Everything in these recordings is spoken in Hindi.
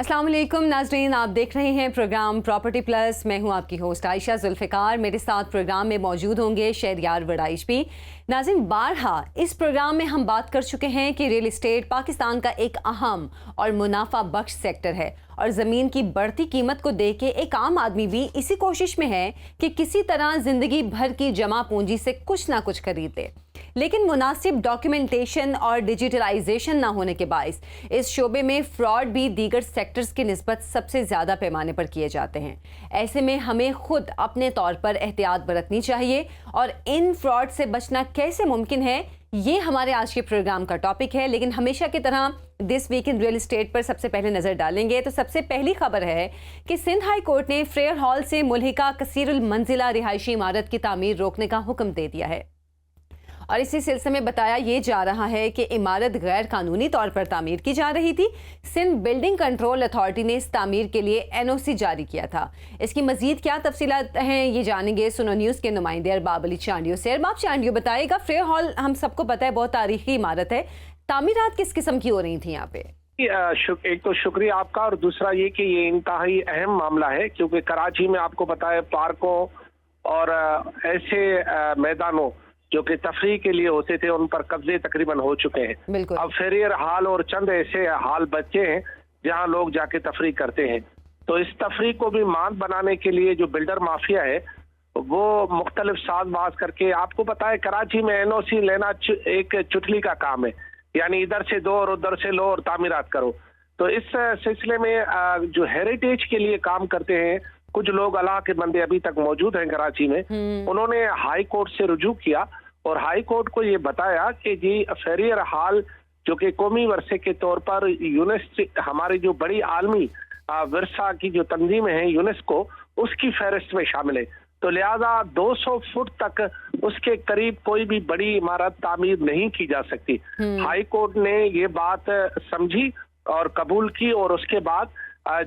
अस्सलाम वालेकुम नाजरीन, आप देख रहे हैं प्रोग्राम प्रॉपर्टी प्लस। मैं हूं आपकी होस्ट आयशा जुल्फ़िकार। मेरे साथ प्रोग्राम में मौजूद होंगे शहरयार वड़ाइश भी। नाज़रीन, बारहा इस प्रोग्राम में हम बात कर चुके हैं कि रियल एस्टेट पाकिस्तान का एक अहम और मुनाफा बख्श सेक्टर है और ज़मीन की बढ़ती कीमत को देख के एक आम आदमी भी इसी कोशिश में है कि किसी तरह ज़िंदगी भर की जमा पूंजी से कुछ ना कुछ खरीद ले। लेकिन मुनासिब डॉक्यूमेंटेशन और डिजिटलाइजेशन ना होने के बायस इस शोबे में फ्रॉड भी दीगर सेक्टर्स की निस्बत सबसे ज़्यादा पैमाने पर किए जाते हैं। ऐसे में हमें खुद अपने तौर पर एहतियात बरतनी चाहिए और इन फ्रॉड से बचना कैसे मुमकिन है, ये हमारे आज के प्रोग्राम का टॉपिक है। लेकिन हमेशा की तरह this week in real estate पर सबसे पहले नज़र डालेंगे। तो सबसे पहली खबर है कि सिंध हाई कोर्ट ने फ्रेयर हॉल से मुल्हिका कसीरुल मंजिला रिहायशी इमारत की तामीर रोकने का हुक्म दे दिया है और इसी सिलसिले में बताया ये जा रहा है कि इमारत गैर कानूनी तौर पर तामीर की जा रही थी। सिंध बिल्डिंग कंट्रोल अथॉरिटी ने इस तामीर के लिए एनओसी जारी किया था। इसकी मजीद क्या तफसीलात हैं, ये जानेंगे सुनो न्यूज़ के नुमाइंदे अरबाब अली चांडियो से। अरबाब चांडियो, बताएगा, फ्रेयर हॉल हम सबको पता है बहुत तारीखी इमारत है, तामीरात किस किस्म की हो रही थी यहाँ पे? एक तो शुक्रिया आपका और दूसरा ये कि ये इंतहाई अहम मामला है क्योंकि कराची में आपको पता है पार्कों और ऐसे मैदानों जो कि तफरीह के लिए होते थे उन पर कब्जे तकरीबन हो चुके हैं। अब फेरियर हाल और चंद ऐसे हाल बचे हैं जहां लोग जाके तफरीह करते हैं। तो इस तफरीह को भी मान बनाने के लिए जो बिल्डर माफिया है वो मुख्तलिफ साजबाज करके, आपको पता है कराची में एनओसी लेना एक चुटली का काम है, यानी इधर से दो और उधर से लो और तामीरात करो। तो इस सिलसिले में जो हेरिटेज के लिए काम करते हैं कुछ लोग, अल्लाह के बंदे अभी तक मौजूद हैं कराची में, उन्होंने हाई कोर्ट से रुजू किया और हाई कोर्ट को ये बताया कि जी फेरियर हाल जो कि कौमी वर्षे के तौर पर यूनेस्को, हमारी जो बड़ी आलमी विरसा की जो तंजीम है यूनेस्को, उसकी फहरिस्त में शामिल है। तो लिहाजा 200 फुट तक उसके करीब कोई भी बड़ी इमारत तामीर नहीं की जा सकती। हाई कोर्ट ने ये बात समझी और कबूल की और उसके बाद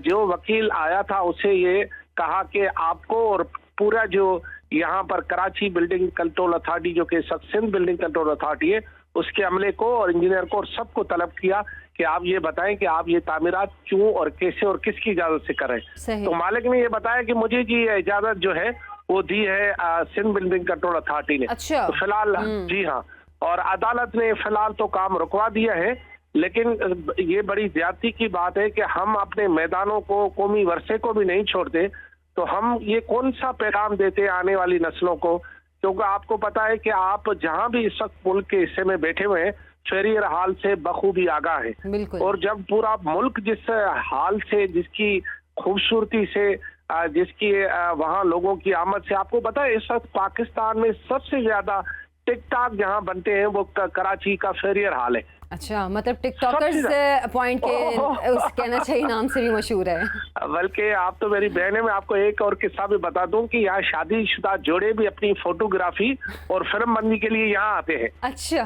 जो वकील आया था उसे ये कहा कि आपको और पूरा जो यहाँ पर कराची बिल्डिंग कंट्रोल अथॉरिटी जो कि सिंध बिल्डिंग कंट्रोल अथॉरिटी है उसके अमले को और इंजीनियर को और सबको तलब किया कि आप ये बताएं कि आप ये तामीरात क्यों और कैसे और किसकी इजाजत से करें। तो मालिक ने ये बताया कि मुझे जी इजाजत जो है वो दी है सिंध बिल्डिंग कंट्रोल अथॉरिटी ने। अच्छा। तो फिलहाल जी हाँ, और अदालत ने फिलहाल तो काम रुकवा दिया है, लेकिन ये बड़ी ज्यादती की बात है कि हम अपने मैदानों को, कौमी वर्षे को भी नहीं छोड़ते, तो हम ये कौन सा पैगाम देते हैं आने वाली नस्लों को? क्योंकि आपको पता है कि आप जहां भी इस वक्त मुल्क के हिस्से में बैठे हुए हैं फेरियर हाल से बखूबी आगाह है। और जब पूरा मुल्क जिस हाल से, जिसकी खूबसूरती से, जिसकी वहां लोगों की आमद से, आपको पता है इस वक्त पाकिस्तान में सबसे ज्यादा टिकटॉक जहां बनते हैं वो कराची का फेरियर हाल है। अच्छा, मतलब टिकटॉकर्स पॉइंट के उस कहना चाहिए नाम से भी मशहूर है। बल्कि आप तो मेरी बहन है, मैं आपको एक और किस्सा भी बता दूं कि यहाँ शादीशुदा जोड़े भी अपनी फोटोग्राफी और फिल्म बनने के लिए यहाँ आते हैं। अच्छा।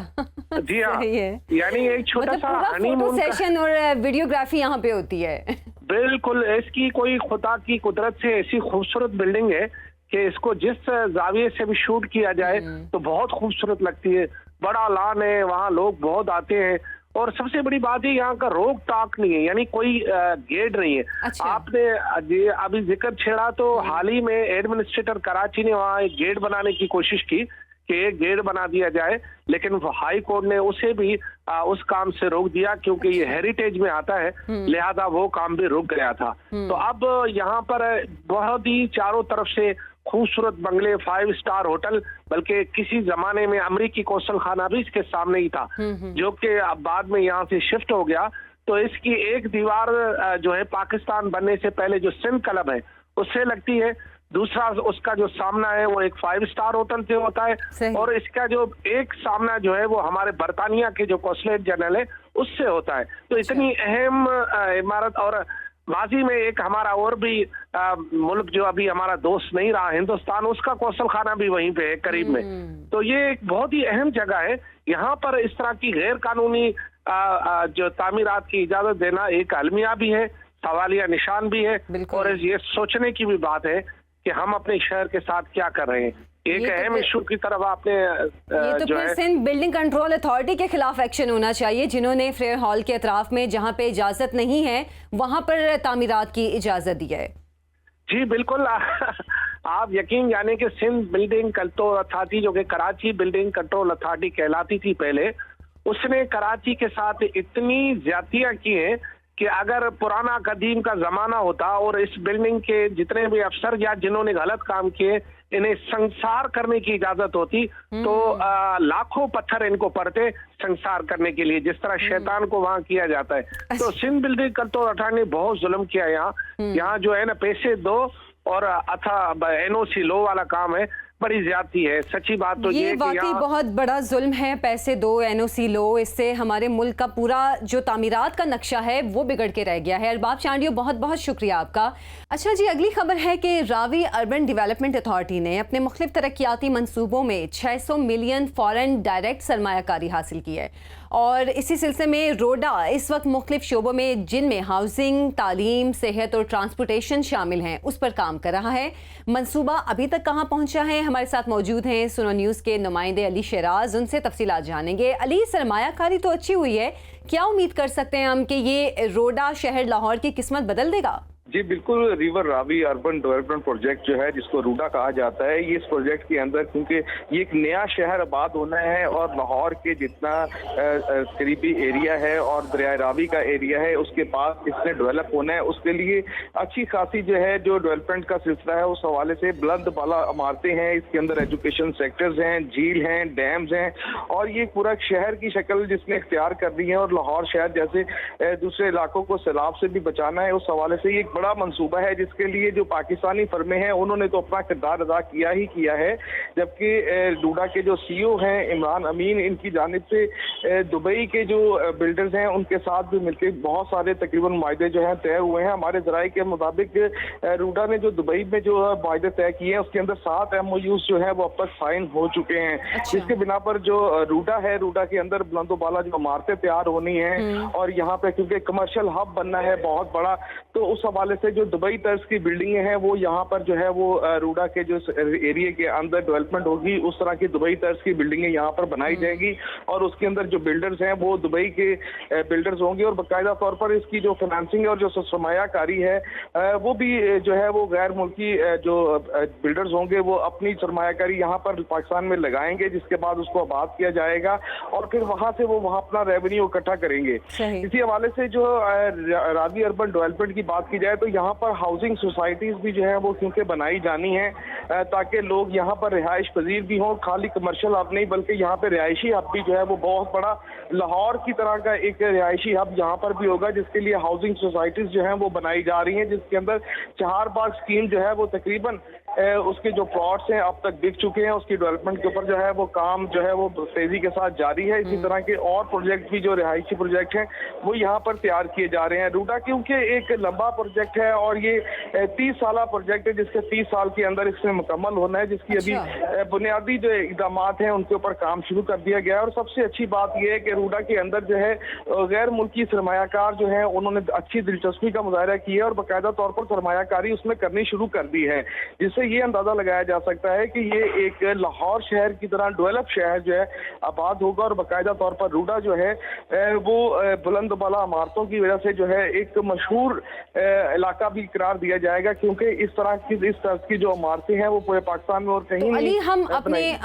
जी हाँ, यानी एक छोटा सा हनीमून सेशन और वीडियोग्राफी यहाँ पे होती है। बिल्कुल, इसकी कोई खुदा की कुदरत से ऐसी खूबसूरत बिल्डिंग है कि इसको जिस जाविये से भी शूट किया जाए तो बहुत खूबसूरत लगती है। बड़ा लान है, वहाँ लोग बहुत आते हैं और सबसे बड़ी बात है यहाँ का रोक टाक नहीं है, यानी कोई गेट नहीं है। अच्छा। आपने अभी जिक्र छेड़ा तो हाल ही में एडमिनिस्ट्रेटर कराची ने वहाँ एक गेट बनाने की कोशिश की कि एक गेट बना दिया जाए, लेकिन हाई कोर्ट ने उसे भी उस काम से रोक दिया क्योंकि ये हेरिटेज में आता है, लिहाजा वो काम भी रुक गया था। तो अब यहाँ पर बहुत ही चारों तरफ से खूबसूरत बंगले, 5 स्टार होटल, बल्कि किसी जमाने में अमरीकी कौशल खाना भी इसके सामने ही था जो कि अब बाद में यहाँ से शिफ्ट हो गया। तो इसकी एक दीवार जो है पाकिस्तान बनने से पहले जो सिंध क्लब है उससे लगती है, दूसरा उसका जो सामना है वो एक 5 स्टार होटल से होता है और इसका जो एक सामना जो है वो हमारे बरतानिया के जो कौंसलेट जनरल है उससे होता है। तो इतनी अहम इमारत, और माजी में एक हमारा और भी मुल्क जो अभी हमारा दोस्त नहीं रहा हिंदुस्तान, उसका कौशल खाना भी वहीं पे है करीब में। तो ये एक बहुत ही अहम जगह है। यहाँ पर इस तरह की गैर कानूनी जो तामीरात की इजाजत देना एक अलमिया भी है, सवालिया निशान भी है और ये सोचने की भी बात है कि हम अपने शहर के साथ क्या कर रहे हैं। एक अहम इशू की तरफ आपने ये तो जो फिर है सिंध बिल्डिंग कंट्रोल अथॉरिटी के खिलाफ एक्शन होना चाहिए, जिन्होंने फेयर हॉल के अतराफ में जहां पे इजाजत नहीं है वहां पर तामीरात की इजाजत दी है। जी बिल्कुल। आप यकीन जाने कि सिंध बिल्डिंग कंट्रोल अथॉरिटी, जो कि कराची बिल्डिंग कंट्रोल अथॉरिटी कहलाती थी पहले, उसने कराची के साथ इतनी ज्यादतियां की हैं कि अगर पुराना कदीम का जमाना होता और इस बिल्डिंग के जितने भी अफसर या जिन्होंने गलत काम किए इन्हें संसार करने की इजाजत होती तो लाखों पत्थर इनको पड़ते संसार करने के लिए, जिस तरह शैतान को वहां किया जाता है। तो सिंध बिल्डिंग कंट्रोल अथॉरिटी ने बहुत जुल्म किया यहाँ जो है ना, पैसे दो और अथा एनओसी लो वाला काम है, बड़ी ज्यादती है। सच्ची बात तो ये वाकई बहुत बड़ा जुल्म है। पैसे दो, एनओसी लो, इससे हमारे मुल्क का पूरा जो तामीरात का नक्शा है वो बिगड़ के रह गया है। अरबाब चांडियो, बहुत बहुत शुक्रिया आपका। अच्छा जी, अगली खबर है कि रावी अर्बन डेवलपमेंट अथॉरिटी ने अपने मुख्तलिफ तरक्याती मंसूबों में 600 मिलियन फॉरेन डायरेक्ट सरमायाकारी हासिल की है और इसी सिलसिले में रोडा इस वक्त मुख्तलिफ शोबों में, जिनमें हाउसिंग, तालीम, सेहत और ट्रांसपोर्टेशन शामिल हैं, उस पर काम कर रहा है। मंसूबा अभी तक कहाँ पहुंचा है? हमारे साथ मौजूद हैं सुनो न्यूज़ के नुमाइंदे अली शराज, उनसे तफसीलात जानेंगे। अली, सरमायाकारी तो अच्छी हुई है, क्या उम्मीद कर सकते हैं हम कि ये रोडा शहर लाहौर की किस्मत बदल देगा? जी बिल्कुल। River Ravi urban development project जो है, जिसको रूडा कहा जाता है, ये इस प्रोजेक्ट के अंदर, क्योंकि ये एक नया शहर आबाद होना है और लाहौर के जितना करीबी एरिया है और दरिया रावी का एरिया है उसके पास इसने डेवलप होना है, उसके लिए अच्छी खासी जो है जो डेवलपमेंट का सिलसिला है उस हवाले से बुलंद बाला इमारतें हैं, इसके अंदर एजुकेशन सेक्टर्स हैं, झील हैं, डैम्स हैं और ये पूरा शहर की शक्ल जिसने इख्तियार कर ली है और लाहौर शहर जैसे दूसरे इलाकों को सैलाब से भी बचाना है, उस हवाले से ये बड़ा मंसूबा है जिसके लिए जो पाकिस्तानी फर्में हैं उन्होंने तो अपना किरदार अदा किया ही किया है। जबकि डूडा के जो सीईओ हैं इमरान अमीन, इनकी जानिब से दुबई के जो बिल्डर्स हैं उनके साथ भी मिलकर बहुत सारे तकरीबन मायदे जो हैं तय हुए हैं। हमारे जराये के मुताबिक रूडा ने जो दुबई में जो मायदे तय किए हैं उसके अंदर 7 MOUs जो है वो अब तक साइन हो चुके हैं। जिसके बिना पर जो रूडा है, रूडा के अंदर बुलंदोबाला जो इमारतें तैयार होनी है और यहाँ पे क्योंकि कमर्शियल हब बनना है बहुत बड़ा, तो उस हवाले से जो दुबई तर्ज की बिल्डिंगें हैं वो यहाँ पर जो है वो रूडा के जो एरिया के अंदर डेवलपमेंट होगी, उस तरह की दुबई तर्ज की बिल्डिंगें यहाँ पर बनाई जाएंगी और उसके अंदर जो बिल्डर्स हैं वो दुबई के बिल्डर्स होंगे और बाकायदा तौर पर इसकी जो फाइनेंसिंग और जो सरमायाकारी है वो भी जो है वो गैर मुल्की जो बिल्डर्स होंगे वो अपनी सरमायाकारी यहाँ पर पाकिस्तान में लगाएंगे, जिसके बाद उसको आबाद किया जाएगा और फिर वहाँ से वो वहाँ अपना रेवेन्यू इकट्ठा करेंगे। इसी हवाले से जो रावी अर्बन डेवलपमेंट की बात की जाए तो यहाँ पर हाउसिंग सोसाइटीज भी जो है वो क्योंकि बनाई जानी है ताकि लोग यहाँ पर रिहाइश पजीर भी हों, खाली कमर्शियल हब नहीं बल्कि यहाँ पे रिहायशी हब भी जो है वो बहुत बड़ा लाहौर की तरह का एक रिहायशी हब यहाँ पर भी होगा, जिसके लिए हाउसिंग सोसाइटीज जो है वो बनाई जा रही हैं, जिसके अंदर 4 बाग स्कीम जो है वो तकरीबन उसके जो प्लॉट्स हैं अब तक बिक चुके हैं, उसकी डेवलपमेंट के ऊपर जो है वो काम जो है वो तेजी के साथ जारी है। इसी तरह के और प्रोजेक्ट भी जो रिहायशी प्रोजेक्ट हैं वो यहाँ पर तैयार किए जा रहे हैं। रूडा क्योंकि एक लंबा प्रोजेक्ट है और ये 30 साल प्रोजेक्ट है जिसके 30 साल के अंदर इसमें मुकम्मल होना है, जिसकी अभी बुनियादी जो इकदाम हैं उनके ऊपर काम शुरू कर दिया गया है। और सबसे अच्छी बात यह है कि रूडा के अंदर जो है गैर मुल्की सरमायाकार जो है उन्होंने अच्छी दिलचस्पी का मुजाहरा किया और बाकायदा तौर पर सरमायाकारी उसमें करनी शुरू कर दी है, जिससे ये अंदाजा लगाया जा सकता है कि ये एक लाहौर शहर की तरह डेवलप शहर जो है आबाद होगा और बाकायदा तौर पर रूडा जो है वो बुलंद बाला इमारतों की वजह से जो है एक मशहूर इलाका भी करार दिया जाएगा, क्योंकि इस तरह की जो इमारतें हैं वो पूरे पाकिस्तान में और कहीं तो अली,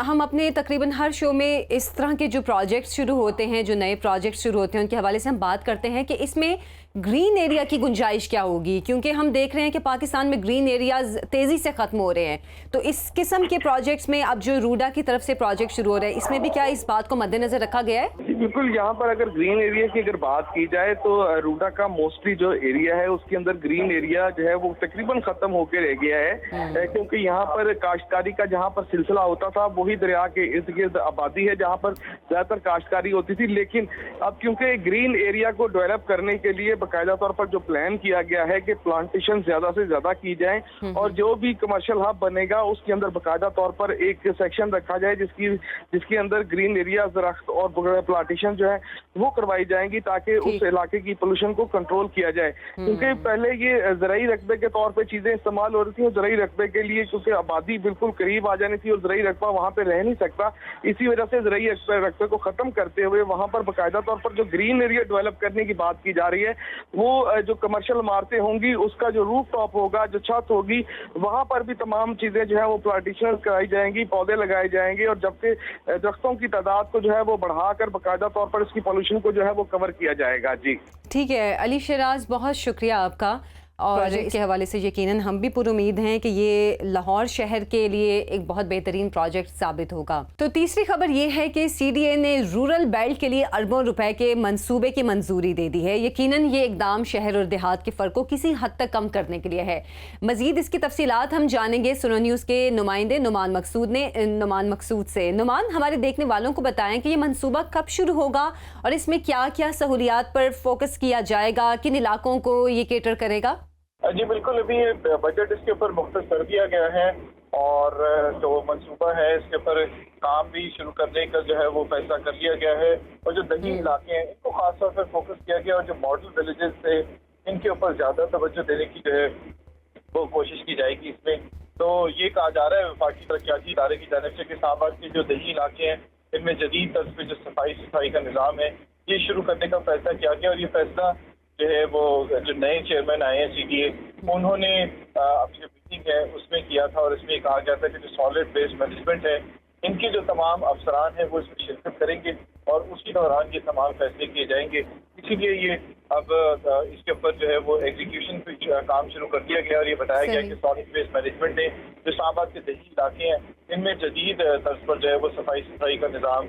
हम अपने तकरीबन हर शो में इस तरह के जो प्रोजेक्ट शुरू होते हैं, जो नए प्रोजेक्ट शुरू होते हैं, उनके हवाले से हम बात करते हैं कि इसमें ग्रीन एरिया की गुंजाइश क्या होगी, क्योंकि हम देख रहे हैं कि पाकिस्तान में ग्रीन एरियाज तेजी से खत्म हो रहे हैं। तो इस किस्म के प्रोजेक्ट्स में अब जो रूडा की तरफ से प्रोजेक्ट शुरू हो रहे हैं, इसमें भी क्या इस बात को मद्देनजर रखा गया है? जी बिल्कुल। यहाँ पर अगर ग्रीन एरिया की अगर बात की जाए तो रूडा का मोस्टली जो एरिया है उसके अंदर ग्रीन एरिया जो है वो तकरीबन खत्म होकर रह गया है, क्योंकि यहाँ पर काश्तकारी का जहाँ पर सिलसिला होता था वही दरिया के इर्द गिर्द आबादी है जहाँ पर ज्यादातर काश्तकारी होती थी। लेकिन अब क्योंकि ग्रीन एरिया को डेवलप करने के लिए बाकायदा तौर पर जो प्लान किया गया है कि प्लांटेशन ज्यादा से ज्यादा की जाए और जो भी कमर्शियल हब बनेगा उसके अंदर बाकायदा तौर पर एक सेक्शन रखा जाए जिसके अंदर ग्रीन एरिया, दरख्त और प्लांटेशन जो है वो करवाई जाएंगी ताकि उस इलाके की पोल्यूशन को कंट्रोल किया जाए। क्योंकि पहले ये ज़राई रकबे के तौर पे चीजें इस्तेमाल हो रही थी और ज़राई रकबे के लिए क्योंकि आबादी बिल्कुल करीब आ जानी थी और ज़राई रकबा वहाँ पे रह नहीं सकता, इसी वजह से ज़राई रकबे को खत्म करते हुए वहाँ पर बाकायदा तौर पर जो ग्रीन एरिया डेवलप करने की बात की जा रही है, वो जो कमर्शियल इमारतें होंगी उसका जो रूफ टॉप होगा, जो छत होगी, वहाँ पर भी तमाम चीजें जो है वो प्लांटेशन कराई जाएंगी, पौधे लगाए जाएंगे और जबकि दरख्तों की तादाद को जो है वो बढ़ाकर बाकायदा तौर पर इसकी पॉल्यूशन को जो है वो कवर किया जाएगा। जी ठीक है अली शराज, बहुत शुक्रिया आपका। और इसके हवाले से यकीनन हम भी पूरी उम्मीद हैं कि ये लाहौर शहर के लिए एक बहुत बेहतरीन प्रोजेक्ट साबित होगा। तो तीसरी खबर ये है कि CDA ने रूरल बेल्ट के लिए अरबों रुपए के मंसूबे की मंजूरी दे दी है। यकीनन ये इकदाम शहर और देहात के फ़र्क को किसी हद तक कम करने के लिए है। मज़ीद इसकी तफसीलात हम जानेंगे सुनो न्यूज़ के नुमाइंदे नुमान मकसूद से। नुमान, हमारे देखने वालों को बताएं कि ये मंसूबा कब शुरू होगा और इसमें क्या क्या सहूलियात पर फोकस किया जाएगा, किन इलाकों को ये केटर करेगा? जी बिल्कुल, अभी ये बजट इसके ऊपर मुख्तस कर दिया गया है और जो मंसूबा है इसके ऊपर काम भी शुरू करने का जो है वो फैसला कर लिया गया है और जो दही इलाके हैं इनको खासतौर पर फोकस किया गया और जो मॉडल विलेजेस थे इनके ऊपर ज्यादा तवज्जो देने की जो है वो कोशिश की जाएगी इसमें। तो ये कहा जा रहा है वफाकी तरक्याती इदारे की जानिब से कि इस्लामाबाद के जो दही इलाके हैं इनमें जदीद तर्ज पे जो सफाई का निज़ाम है ये शुरू करने का फैसला किया गया और ये फैसला जो है वो जो नए चेयरमैन आए हैं CDA उन्होंने अपनी जो मीटिंग है उसमें किया था और इसमें कहा गया था कि जो सॉलिड वेस्ट मैनेजमेंट है इनके जो तमाम अफसरान हैं वो इसमें शिरकत करेंगे और उसी दौरान ये तमाम फैसले किए जाएंगे। इसीलिए ये अब इसके ऊपर जो है वो एग्जीक्यूशन पे काम शुरू कर दिया गया और ये बताया गया कि सॉलिड वेस्ट मैनेजमेंट ने जो इस्लामाबाद के दही इलाके हैं इनमें जदीद तर्ज पर जो है वो सफाई का निज़ाम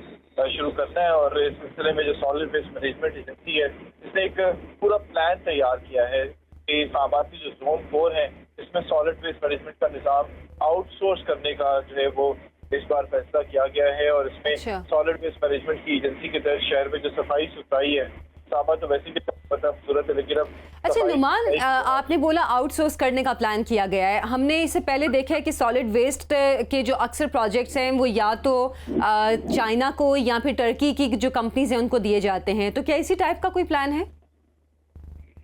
शुरू करना है और इस सिलसिले में जो सॉलिड वेस्ट मैनेजमेंट एजेंसी है इसने एक पूरा प्लान तैयार किया है कि इस्लामाबाद की जो जोन 4 है इसमें सॉलिड वेस्ट मैनेजमेंट का निज़ाम आउटसोर्स करने का जो है वो इस बार फैसला किया गया है और इसमें सॉलिड वेस्ट मैनेजमेंट की एजेंसी के तहत शहर में जो सफाई सुथराई है तो वैसे भी पता सूरत है, लेकिन अब अच्छा नुमान, आपने बोला आउटसोर्स करने का प्लान किया गया है। हमने इससे पहले देखा है कि सॉलिड वेस्ट के जो अक्सर प्रोजेक्ट्स हैं वो या तो चाइना को या फिर टर्की की जो कंपनीज हैं उनको दिए जाते हैं, तो क्या इसी टाइप का कोई प्लान है?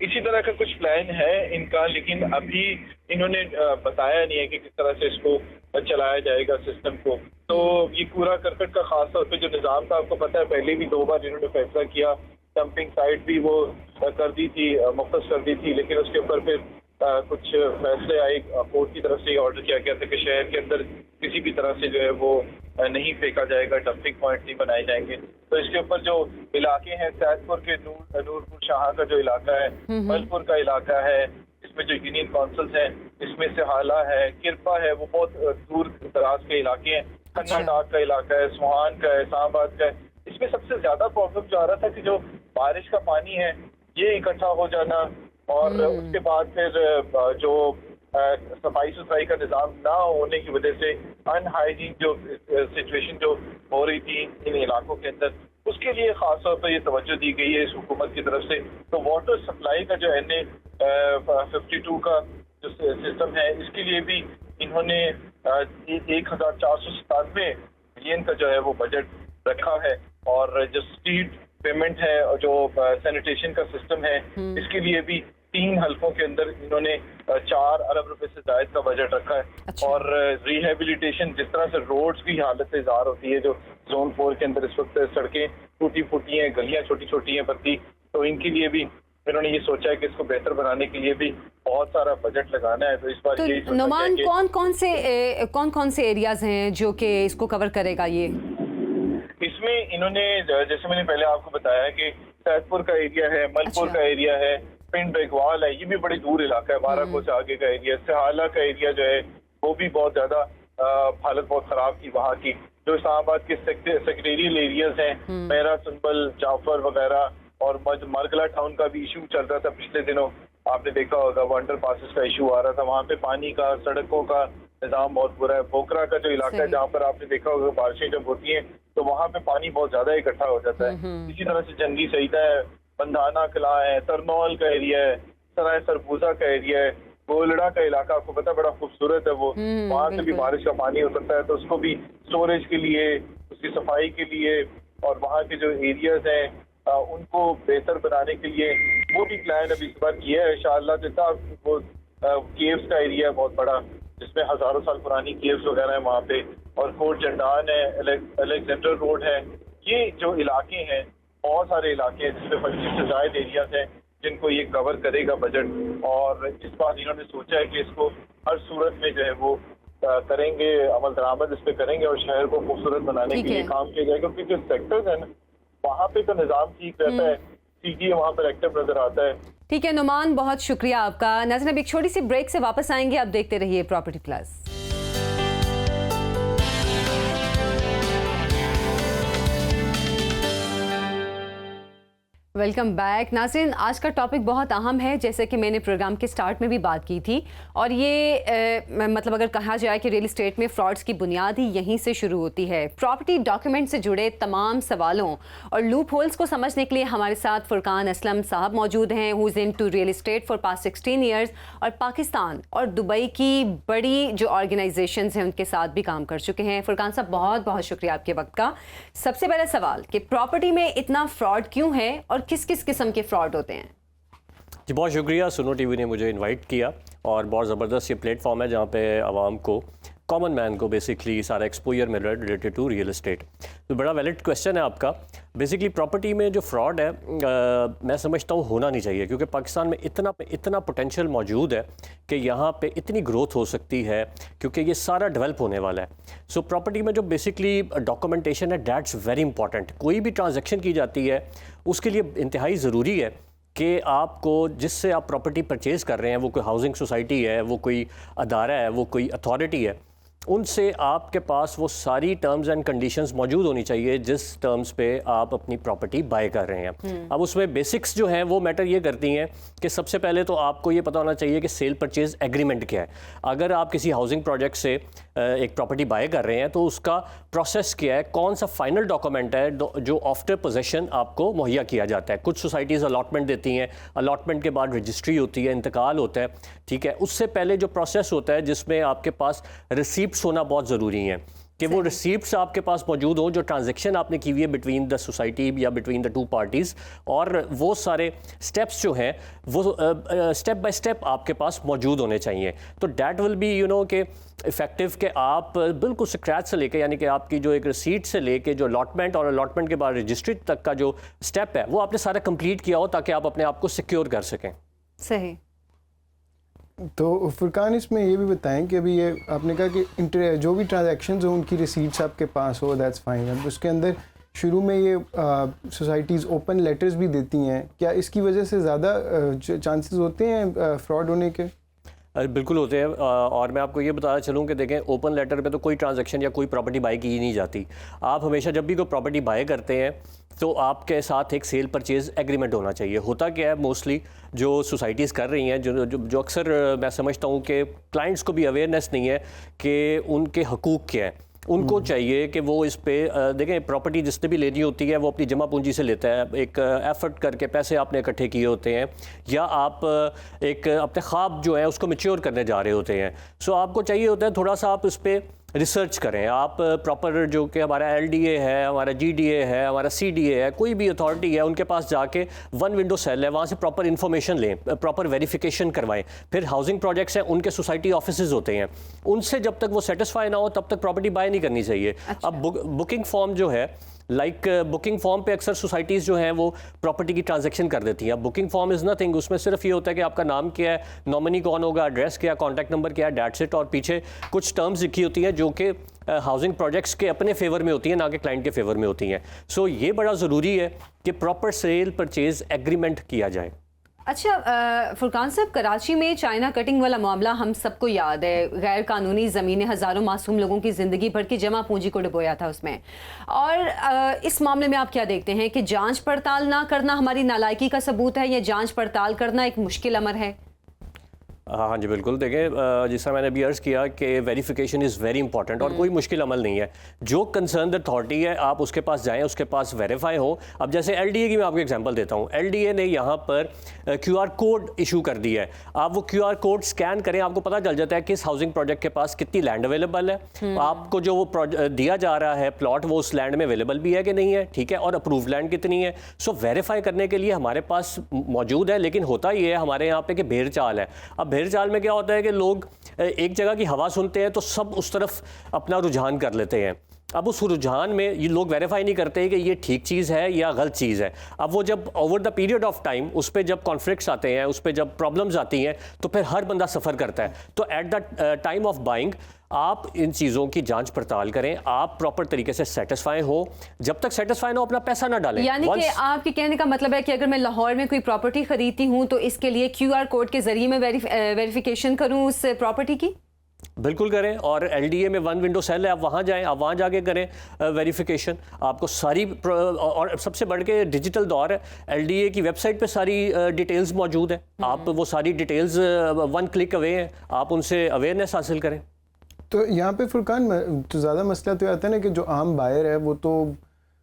इसी तरह का कुछ प्लान है इनका, लेकिन अभी इन्होंने बताया नहीं है कि किस तरह से इसको चलाया जाएगा सिस्टम को। तो ये कूड़ा करकट का खास तौर पे जो निज़ाम था आपको पता है पहले भी 2 बार इन्होंने फैसला किया, डंपिंग साइट भी वो कर दी थी, मुख्तस कर दी थी, लेकिन उसके ऊपर फिर कुछ फैसले आए, कोर्ट की तरफ से ऑर्डर किया गया था कि शहर के अंदर किसी भी तरह से जो है वो नहीं फेंका जाएगा, डंपिंग पॉइंट नहीं बनाए जाएंगे। तो इसके ऊपर जो इलाके हैं सैदपुर के नूरपुर शाह का जो इलाका है, मलपुर का इलाका है, इसमें जो यूनियन काउंसिल्स हैं इसमें सिहाला है, किरपा है, वो बहुत दूर दराज के इलाके हैं, खन्ना डाक का इलाका है, सुहान का है, इस्लामाबाद का है। इसमें सबसे ज्यादा प्रॉब्लम जो आ रहा था कि जो बारिश का पानी है ये इकट्ठा हो जाना और उसके बाद फिर जो सफाई सुथराई का निज़ाम ना होने की वजह से अनहाइजीन जो सिचुएशन जो हो रही थी इन इलाकों के अंदर, उसके लिए खास तौर पर ये तवज्जो दी गई है इस हुकूमत की तरफ से। तो वाटर सप्लाई का जो NA 52 का जो सिस्टम है इसके लिए भी इन्होंने 1497 मिलियन का जो है वो बजट रखा है और जो स्ट्रीट पेमेंट है और जो सैनिटेशन का सिस्टम है इसके लिए भी 3 हल्कों के अंदर इन्होंने 4 अरब रुपए से ज्यादा का बजट रखा है। और रिहेबिलिटेशन, जिस तरह से रोड्स की हालत इज़हार होती है, जो जोन 4 के अंदर इस वक्त सड़कें टूटी फूटी हैं, गलियां छोटी छोटी हैं पतली, तो इनके लिए भी इन्होंने ये सोचा है कि इसको बेहतर बनाने के लिए भी बहुत सारा बजट लगाना है। तो इस बार तो नुमान कौन कौन से एरियाज हैं जो कि इसको कवर करेगा? ये इसमें इन्होंने जैसे मैंने पहले आपको बताया कि सैदपुर का एरिया है, मलपुर का एरिया है, पिंड बेगवाल है, ये भी बड़ी दूर इलाका है, 12 को से आगे का एरिया, सिहाला का एरिया जो है वो भी बहुत ज्यादा हालत बहुत खराब थी वहाँ की। जो इस्लामाबाद के सेक्रेटरियल एरियाज हैं, मेरा सुनबल, जाफर वगैरह और मरगला टाउन का भी इशू चल रहा था पिछले दिनों, आपने देखा होगा, अंडर पासेस का इशू आ रहा था, वहाँ पे पानी का, सड़कों का निज़ाम बहुत बुरा है। बोकरा का जो इलाका है जहाँ पर आपने देखा होगा बारिशें जब होती हैं तो वहाँ पे पानी बहुत ज्यादा इकट्ठा हो जाता है। इसी तरह से जंगी सईदा है, बंधाना कला है, तरनौल का एरिया है, सराय सरबूजा का एरिया है, गोलड़ा का इलाका आपको पता है बड़ा खूबसूरत है वो, वहाँ से भी बिल्कुल। बारिश का पानी उतरता है, तो उसको भी स्टोरेज के लिए, उसकी सफाई के लिए और वहाँ के जो एरियाज हैं उनको बेहतर बनाने के लिए वो भी प्लान अभी इस बार किया है इंशाअल्लाह। जैसा वो केव्स का एरिया है बहुत बड़ा, जिसमें हजारों साल पुरानी केव्स वगैरह है वहाँ पे, और कोट जंडान है, अलेक्जेंडर रोड है। ये जो इलाके हैं, बहुत सारे इलाके हैं जिसमें 25 से ज्यादा एरियाज हैं जिनको ये कवर करेगा बजट, और इस बार इन्होंने सोचा है कि इसको हर सूरत में जो है वो करेंगे, अमल दरामद इस पे करेंगे और शहर को खूबसूरत बनाने ठीक के लिए है। काम किया जाएगा। क्योंकि जो सेक्टर्स है ना वहाँ पे तो निज़ाम ठीक रहता है, सीटीए वहाँ पर एक्टिव नजर आता है। ठीक है नुमान, बहुत शुक्रिया आपका। नाज़रीन, अब एक छोटी सी ब्रेक से वापस आएंगे। आप देखते रहिए प्रॉपर्टी प्लस। Welcome back. नाज़रीन, आज का टॉपिक बहुत अहम है, जैसे कि मैंने प्रोग्राम के स्टार्ट में भी बात की थी, और ये मतलब अगर कहा जाए कि रियल इस्टेट में फ्रॉड्स की बुनियाद ही यहीं से शुरू होती है। प्रॉपर्टी डॉक्यूमेंट से जुड़े तमाम सवालों और लूप होल्स को समझने के लिए हमारे साथ फुरकान असलम साहब मौजूद हैं, who is into real estate for past 16 years, और पाकिस्तान और दुबई की बड़ी जो ऑर्गेनाइजेशन हैं उनके साथ भी काम कर चुके हैं। फुरकान साहब, बहुत बहुत शुक्रिया आपके वक्त का। सबसे पहला सवाल कि प्रॉपर्टी में इतना फ्रॉड क्यों है और किस किस किस्म के फ्रॉड होते हैं? जी बहुत शुक्रिया, सुनो टीवी ने मुझे इनवाइट किया, और बहुत ज़बरदस्त ये प्लेटफॉर्म है जहाँ पे आवाम को, कॉमन मैन को बेसिकली सारा एक्सपोजर मिल रहा है रिलेटेड टू रियल इस्टेट। तो बड़ा वैलिड क्वेश्चन है आपका। बेसिकली प्रॉपर्टी में जो फ्रॉड है मैं समझता हूँ होना नहीं चाहिए, क्योंकि पाकिस्तान में इतना पोटेंशियल मौजूद है कि यहाँ पे इतनी ग्रोथ हो सकती है, क्योंकि ये सारा डेवलप होने वाला है। सो प्रॉपर्टी में जो बेसिकली डॉक्यूमेंटेशन है, दैट्स वेरी इंपॉर्टेंट। कोई भी ट्रांजेक्शन की जाती है उसके लिए इंतहाई ज़रूरी है कि आपको, जिससे आप प्रॉपर्टी परचेज़ कर रहे हैं, वो कोई हाउसिंग सोसाइटी है, वो कोई अदारा है, वो कोई अथॉरिटी है, उनसे आपके पास वो सारी टर्म्स एंड कंडीशंस मौजूद होनी चाहिए जिस टर्म्स पे आप अपनी प्रॉपर्टी बाय कर रहे हैं। अब उसमें बेसिक्स जो हैं वो मैटर ये करती हैं कि सबसे पहले तो आपको ये पता होना चाहिए कि सेल परचेज एग्रीमेंट क्या है। अगर आप किसी हाउसिंग प्रोजेक्ट से एक प्रॉपर्टी बाय कर रहे हैं तो उसका प्रोसेस क्या है, कौन सा फाइनल डॉक्यूमेंट है जो आफ्टर पोजेशन आपको मुहैया किया जाता है। कुछ सोसाइटीज़ अलॉटमेंट देती हैं, अलॉटमेंट के बाद रजिस्ट्री होती है, इंतकाल होता है, ठीक है। उससे पहले जो प्रोसेस होता है जिसमें आपके पास रिसीप्ट्स होना बहुत ज़रूरी है कि वो रिसीप्ट्स आपके पास मौजूद हो जो ट्रांजैक्शन आपने की हुई है बिटवीन द सोसाइटी या बिटवीन द टू पार्टीज़, और वो सारे स्टेप्स जो हैं वो स्टेप बाय स्टेप आपके पास मौजूद होने चाहिए। तो डैट विल बी के इफ़ेक्टिव कि आप बिल्कुल स्क्रैच से लेके, यानी कि आपकी जो एक रिसीट से लेके जो अलॉटमेंट और अलॉटमेंट के बाद रजिस्ट्री तक का जो स्टेप है वो आपने सारा कंप्लीट किया हो, ताकि आप अपने आप को सिक्योर कर सकें। सही। तो फुरकान, इसमें ये भी बताएं कि अभी ये आपने कहा कि जो भी ट्रांजैक्शंस हो उनकी रिसीट्स आपके पास हो, दैट्स फाइन। अब उसके अंदर शुरू में ये सोसाइटीज़ ओपन लेटर्स भी देती हैं, क्या इसकी वजह से ज़्यादा चांसेस होते हैं फ्रॉड होने के? बिल्कुल होते हैं, और मैं आपको ये बताना चलूँ कि देखें, ओपन लेटर पे तो कोई ट्रांजैक्शन या कोई प्रॉपर्टी बाय की नहीं जाती। आप हमेशा जब भी कोई प्रॉपर्टी बाय करते हैं तो आपके साथ एक सेल परचेज़ एग्रीमेंट होना चाहिए। होता क्या है, मोस्टली जो सोसाइटीज़ कर रही हैं, जो अक्सर मैं समझता हूँ कि क्लाइंट्स को भी अवेयरनेस नहीं है कि उनके हकूक़ क्या हैं। उनको चाहिए कि वो इस पे देखें, प्रॉपर्टी जिसने भी लेनी होती है वो अपनी जमा पूंजी से लेता है, एक एफर्ट करके पैसे आपने इकट्ठे किए होते हैं, या आप एक अपने ख्वाब जो है उसको मैच्योर करने जा रहे होते हैं। सो आपको चाहिए होता है थोड़ा सा आप इस पर रिसर्च करें। आप प्रॉपर जो कि हमारा LDA है, हमारा GDA है, हमारा CDA है, कोई भी अथॉरिटी है, उनके पास जाके वन विंडो सेल है, वहाँ से प्रॉपर इन्फॉर्मेशन लें, प्रॉपर वेरिफिकेशन करवाएं। फिर हाउसिंग प्रोजेक्ट्स हैं, उनके सोसाइटी ऑफिसेज होते हैं, उनसे जब तक वो सेटिस्फाई ना हो तब तक प्रॉपर्टी बाय नहीं करनी चाहिए। अच्छा। अब बुकिंग फॉर्म जो है, बुकिंग फॉर्म पे अक्सर सोसाइटीज़ जो हैं वो प्रॉपर्टी की ट्रांजैक्शन कर देती हैं। अब बुकिंग फॉर्म इज़ नथिंग, उसमें सिर्फ ये होता है कि आपका नाम क्या है, नॉमिनी कौन होगा, एड्रेस क्या, कॉन्टैक्ट नंबर क्या है, दैट्स इट, और पीछे कुछ टर्म्स लिखी होती हैं जो कि हाउसिंग प्रोजेक्ट्स के अपने फेवर में होती हैं, ना कि क्लाइंट के फेवर में होती हैं। सो ये बड़ा ज़रूरी है कि प्रॉपर सेल परचेज एग्रीमेंट किया जाए। अच्छा फुरकान साहब, कराची में चाइना कटिंग वाला मामला हम सबको याद है। गैर कानूनी ज़मीनें हज़ारों मासूम लोगों की ज़िंदगी भर की जमा पूंजी को डुबोया था उसमें। और इस मामले में आप क्या देखते हैं कि जांच पड़ताल ना करना हमारी नालायकी का सबूत है, या जांच पड़ताल करना एक मुश्किल अमर है? हाँ जी बिल्कुल। देखें, जिस तरह मैंने अभी अर्ज़ किया कि वेरिफिकेशन इज़ वेरी इंपॉर्टेंट और कोई मुश्किल अमल नहीं है। जो कंसर्न अथॉरिटी है आप उसके पास जाएं, उसके पास वेरीफाई हो। अब जैसे LDA की मैं आपको एग्जांपल देता हूँ। LDA ने यहाँ पर QR कोड इशू कर दिया है। आप वो QR कोड स्कैन करें, आपको पता चल जाता है किस हाउसिंग प्रोजेक्ट के पास कितनी लैंड अवेलेबल है। आपको जो वो दिया जा रहा है प्लॉट, वो उस लैंड में अवेलेबल भी है कि नहीं है, ठीक है, और अप्रूव लैंड कितनी है। सो वेरीफाई करने के लिए हमारे पास मौजूद है। लेकिन होता ये है हमारे यहाँ पे कि भेड़ चाल है। अब भेड़ चाल में क्या होता है कि लोग एक जगह की हवा सुनते हैं तो सब उस तरफ अपना रुझान कर लेते हैं। अब उस रुझान में ये लोग वेरीफाई नहीं करते कि ये ठीक चीज़ है या गलत चीज़ है। अब वो जब over the period of time उस पर जब कॉन्फ्लिक्ट्स आते हैं, उस पर जब प्रॉब्लम्स आती हैं, तो फिर हर बंदा सफ़र करता है। तो eight the time of buying आप इन चीज़ों की जांच पड़ताल करें, आप प्रॉपर तरीके से सेटिस्फाई हो। जब तक सेटिस्फाई ना हो अपना पैसा ना डालें। यानी कि आपके कहने का मतलब है कि अगर मैं लाहौर में कोई प्रॉपर्टी खरीदती हूँ तो इसके लिए QR कोड के जरिए मैं वेरिफिकेशन करूँ उस प्रॉपर्टी की? बिल्कुल करें। और LDA में 1 विंडो सेल है, आप वहाँ जाएं, आप वहाँ जाके करें वेरिफिकेशन। आपको सारी और सबसे बढ़ के डिजिटल दौर है, LDA की वेबसाइट पे सारी डिटेल्स मौजूद है। आप वो सारी डिटेल्स 1 क्लिक अवे हैं, आप उनसे अवेयरनेस हासिल करें। तो यहाँ पे फुरकान तो ज़्यादा मसला तो आता है ना कि जो आम बायर है वो तो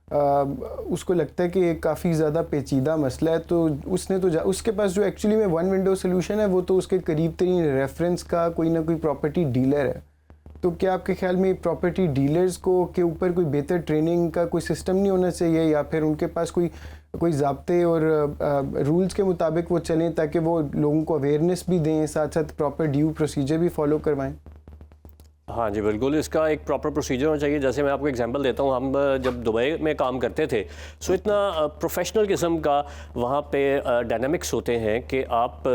उसको लगता है कि ये काफ़ी ज़्यादा पेचीदा मसला है, तो उसने तो उसके पास जो एक्चुअली में 1 विंडो सोल्यूशन है वो तो उसके करीब तरीन रेफरेंस का कोई ना कोई प्रॉपर्टी डीलर है। तो क्या आपके ख्याल में प्रॉपर्टी डीलर्स को के ऊपर कोई बेहतर ट्रेनिंग का कोई सिस्टम नहीं होना चाहिए, या फिर उनके पास कोई ज़ाब्ते और रूल्स के मुताबिक वो चलें ताकि वो लोगों को अवेयरनेस भी दें, साथ साथ प्रॉपर ड्यू प्रोसीजर भी फॉलो करवाएं? हाँ जी बिल्कुल, इसका एक प्रॉपर प्रोसीजर होना चाहिए। जैसे मैं आपको एग्जांपल देता हूँ, हम जब दुबई में काम करते थे, सो इतना प्रोफेशनल किस्म का वहाँ पे डायनामिक्स होते हैं कि आप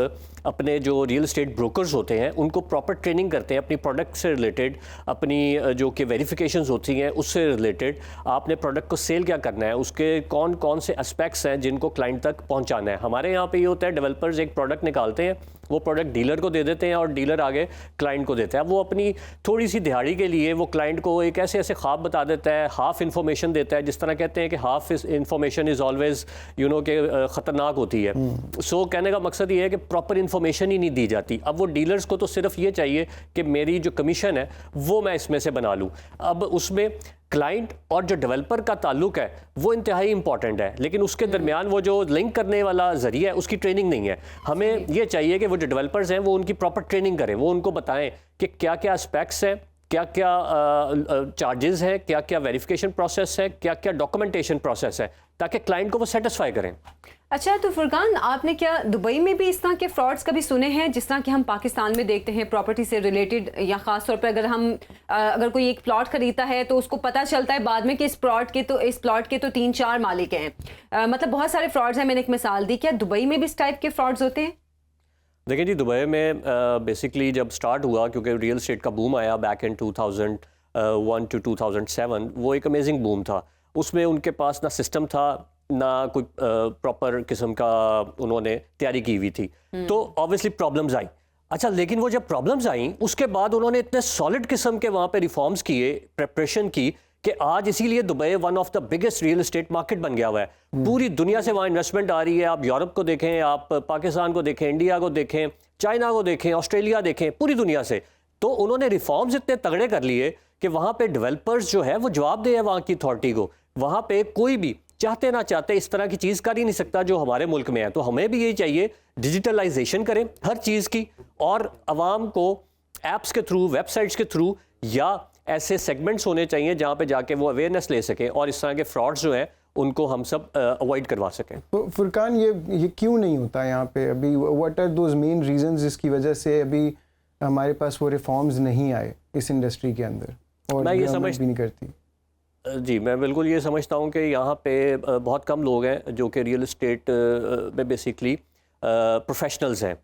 अपने जो रियल एस्टेट ब्रोकर्स होते हैं उनको प्रॉपर ट्रेनिंग करते हैं अपनी प्रोडक्ट से रिलेटेड, अपनी जो कि वेरिफिकेशंस होती हैं उससे रिलेटेड। आपने प्रोडक्ट को सेल क्या करना है, उसके कौन कौन से एस्पेक्ट्स हैं जिनको क्लाइंट तक पहुंचाना है। हमारे यहाँ पे ये होता है, डेवलपर्स एक प्रोडक्ट निकालते हैं, वो प्रोडक्ट डीलर को दे देते हैं और डीलर आगे क्लाइंट को देता है। वो अपनी थोड़ी सी दिहाड़ी के लिए वो क्लाइंट को एक ऐसे ऐसे ख्वाब बता देता है, हाफ इन्फॉर्मेशन देता है। जिस तरह कहते हैं कि हाफ इन्फॉर्मेशन इज़ ऑलवेज के ख़तरनाक होती है। सो कहने का मकसद ये है कि प्रॉपर इन्फॉर्मेशन ही नहीं दी जाती। अब वो डीलर्स को तो सिर्फ ये चाहिए कि मेरी जो कमीशन है वो मैं इसमें से बना लूँ। अब उसमें क्लाइंट और जो डेवलपर का ताल्लुक है वो इंतहाई इंपॉर्टेंट है, लेकिन उसके दरमियान वो जो लिंक करने वाला जरिया है उसकी ट्रेनिंग नहीं है। हमें ये चाहिए कि वो जो डेवलपर्स हैं वो उनकी प्रॉपर ट्रेनिंग करें, वो उनको बताएं कि क्या क्या एस्पेक्ट्स हैं, क्या क्या चार्जेस हैं, क्या क्या वेरिफिकेशन प्रोसेस है, क्या क्या डॉक्यूमेंटेशन प्रोसेस है, ताकि क्लाइंट को वो सेटिस्फाई करें। अच्छा, तो फुरकान, आपने क्या दुबई में भी इस तरह के फ्रॉड्स कभी सुने हैं जिस तरह कि हम पाकिस्तान में देखते हैं प्रॉपर्टी से रिलेटेड, या ख़ास तौर पर अगर कोई एक प्लॉट खरीदता है तो उसको पता चलता है बाद में कि इस प्लॉट के तो 3-4 मालिक हैं, मतलब बहुत सारे फ्रॉड्स हैं। मैंने एक मिसाल दी, क्या दुबई में भी इस टाइप के फ्रॉड्स होते हैं? देखिए जी, दुबई में बेसिकली जब स्टार्ट हुआ, क्योंकि रियल एस्टेट का बूम आया बैक इन 2001 टू 2007, वो एक अमेजिंग बूम था। उसमें उनके पास ना सिस्टम था, ना कोई प्रॉपर किस्म का उन्होंने तैयारी की हुई थी, तो ऑब्वियसली प्रॉब्लम्स आई। अच्छा, लेकिन वो जब प्रॉब्लम्स आई उसके बाद उन्होंने इतने सॉलिड किस्म के वहाँ पे रिफॉर्म्स किए, प्रिपरेशन की, कि आज इसीलिए Dubai one of the biggest real estate market बन गया हुआ है। पूरी दुनिया से वहाँ इन्वेस्टमेंट आ रही है। आप यूरोप को देखें, आप पाकिस्तान को देखें, इंडिया को देखें, चाइना को देखें, ऑस्ट्रेलिया देखें, पूरी दुनिया से। तो उन्होंने रिफॉर्म्स इतने तगड़े कर लिए कि वहाँ पे डेवलपर्स जो है वो जवाब दे है वहाँ की अथॉरिटी को। वहाँ पे कोई भी चाहते ना चाहते इस तरह की चीज़ कर ही नहीं सकता जो हमारे मुल्क में है। तो हमें भी यही चाहिए, डिजिटलाइजेशन करें हर चीज़ की, और आवाम को ऐप्स के थ्रू, वेबसाइट्स के थ्रू, या ऐसे सेगमेंट्स होने चाहिए जहाँ पे जाके वो अवेयरनेस ले सकें और इस तरह के फ्रॉड्स जो हैं उनको हम सब अवॉइड करवा सकें। तो फुरकान, ये क्यों नहीं होता यहाँ पे अभी? What are those main reasons जिसकी वजह से अभी हमारे पास वो रिफॉर्म्स नहीं आए इस इंडस्ट्री के अंदर, और मैं ये समझ भी नहीं करती? जी, मैं बिल्कुल ये समझता हूँ कि यहाँ पे बहुत कम लोग हैं जो कि रियल एस्टेट में बेसिकली प्रोफेशनल्स हैं।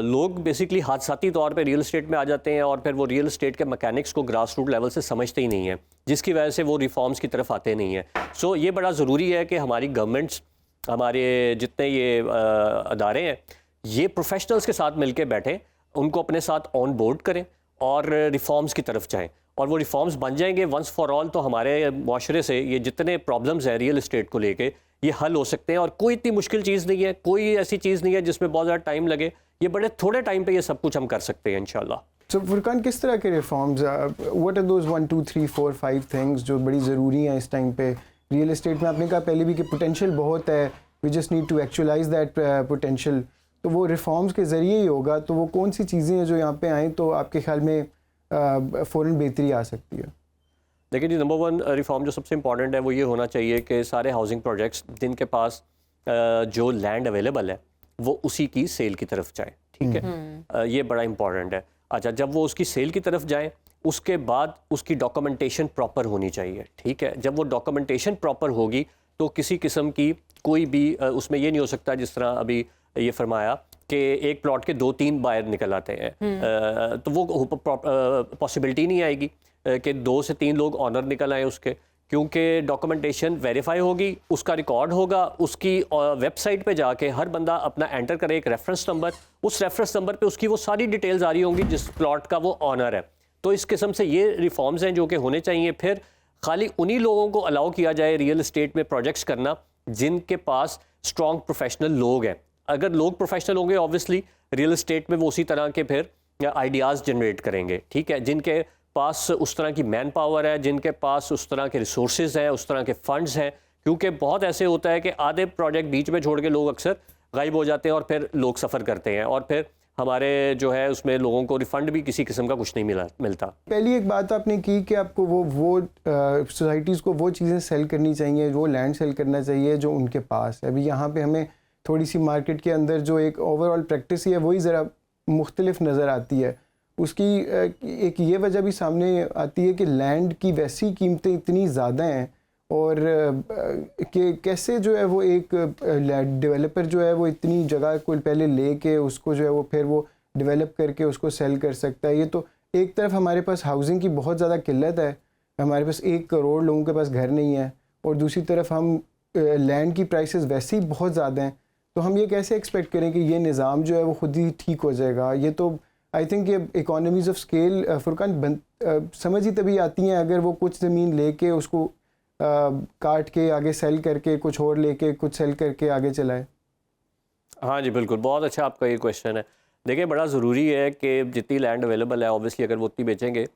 लोग बेसिकली हादसाती तौर पे रियल एस्टेट में आ जाते हैं और फिर वो रियल एस्टेट के मैकेनिक्स को ग्रास रूट लेवल से समझते ही नहीं है, जिसकी वजह से वो रिफॉर्म्स की तरफ आते नहीं हैं। सो ये बड़ा ज़रूरी है कि हमारी गवर्नमेंट्स, हमारे जितने ये अदारे हैं, ये प्रोफेशनल्स के साथ मिल के बैठें, उनको अपने साथ ऑन बोर्ड करें और रिफॉर्म्स की तरफ जाएँ। और वो रिफॉर्म्स बन जाएंगे वंस फॉर ऑल, तो हमारे माशरे से ये जितने प्रॉब्लम्स हैं रियल एस्टेट को लेके, ये हल हो सकते हैं। और कोई इतनी मुश्किल चीज़ नहीं है, कोई ऐसी चीज़ नहीं है जिसमें बहुत ज़्यादा टाइम लगे। ये बड़े थोड़े टाइम पे ये सब कुछ हम कर सकते हैं इंशाल्लाह। So फुरकान, किस तरह के reforms, what are those 1 2 3 4 5 things जो बड़ी ज़रूरी हैं इस टाइम पे रियल एस्टेट में? आपने कहा पहले भी कि पोटेंशियल बहुत है, we just need to actualise that potential, तो वो रिफॉर्म्स के ज़रिए ही होगा। तो वो कौन सी चीज़ें हैं जो यहाँ पे आएँ तो आपके ख्याल में फ़ौरन बेहतरी आ सकती है? देखिए जी, नंबर 1 रिफॉर्म जो सबसे इम्पॉर्टेंट है वो ये होना चाहिए कि सारे हाउसिंग प्रोजेक्ट्स जिनके पास जो लैंड अवेलेबल है वो उसी की सेल की तरफ जाए, ठीक है। ये बड़ा इम्पॉर्टेंट है। अच्छा, जब वो उसकी सेल की तरफ जाए उसके बाद उसकी डॉक्यूमेंटेशन प्रॉपर होनी चाहिए, ठीक है। जब वो डॉक्यूमेंटेशन प्रॉपर होगी तो किसी किस्म की कोई भी उसमें ये नहीं हो सकता जिस तरह अभी ये फरमाया कि एक प्लॉट के 2-3 बायर निकल आते हैं, तो वो पॉसिबिलिटी नहीं आएगी कि 2 से 3 लोग ऑनर निकल आए उसके, क्योंकि डॉक्यूमेंटेशन वेरीफाई होगी, उसका रिकॉर्ड होगा, उसकी वेबसाइट पे जाके हर बंदा अपना एंटर करे एक रेफरेंस नंबर, उस रेफरेंस नंबर पे उसकी वो सारी डिटेल्स आ रही होंगी जिस प्लॉट का वो ऑनर है। तो इस किस्म से ये रिफॉर्म्स हैं जो कि होने चाहिए। फिर खाली उन्हीं लोगों को अलाउ किया जाए रियल एस्टेट में प्रोजेक्ट्स करना जिनके पास स्ट्रॉन्ग प्रोफेशनल लोग हैं। अगर लोग प्रोफेशनल होंगे ऑब्वियसली रियल एस्टेट में वो उसी तरह के फिर आइडियाज़ जनरेट करेंगे, ठीक है। जिनके पास उस तरह की मैन पावर है, जिनके पास उस तरह के रिसोर्सेज हैं, उस तरह के फंड्स हैं, क्योंकि बहुत ऐसे होता है कि आधे प्रोजेक्ट बीच में छोड़ के लोग अक्सर गायब हो जाते हैं और फिर लोग सफ़र करते हैं और फिर हमारे जो है उसमें लोगों को रिफंड भी किसी किस्म का कुछ नहीं मिलता। पहली एक बात आपने की कि आपको वो सोसाइटीज़ को वो चीज़ें सेल करनी चाहिए, वो लैंड सेल करना चाहिए जो उनके पास है। अभी यहाँ पे हमें थोड़ी सी मार्केट के अंदर जो एक ओवरऑल प्रैक्टिस है वही ज़रा मुख्तलिफ नज़र आती है। उसकी एक ये वजह भी सामने आती है कि लैंड की वैसी कीमतें इतनी ज़्यादा हैं और कि कैसे जो है वो एक डेवलपर जो है वो इतनी जगह को पहले ले के उसको जो है वो फिर वो डेवलप करके उसको सेल कर सकता है। ये तो एक तरफ हमारे पास हाउसिंग की बहुत ज़्यादा किल्लत है, हमारे पास 1 करोड़ लोगों के पास घर नहीं है, और दूसरी तरफ हम लैंड की प्राइसेस वैसे ही बहुत ज़्यादा हैं। तो हम ये कैसे एक्सपेक्ट करें कि ये निज़ाम जो है वो ख़ुद ही ठीक हो जाएगा? ये तो आई थिंक ये इकोनॉमीज़ ऑफ स्केल फुरकान समझ ही तभी आती हैं अगर वो कुछ ज़मीन लेके उसको काट के आगे सेल करके कुछ और लेके कुछ सेल करके आगे चलाए। हाँ जी बिल्कुल, बहुत अच्छा आपका ये क्वेश्चन है। देखिए, बड़ा ज़रूरी है कि जितनी लैंड अवेलेबल है ऑब्वियसली अगर वो उतनी बेचेंगे,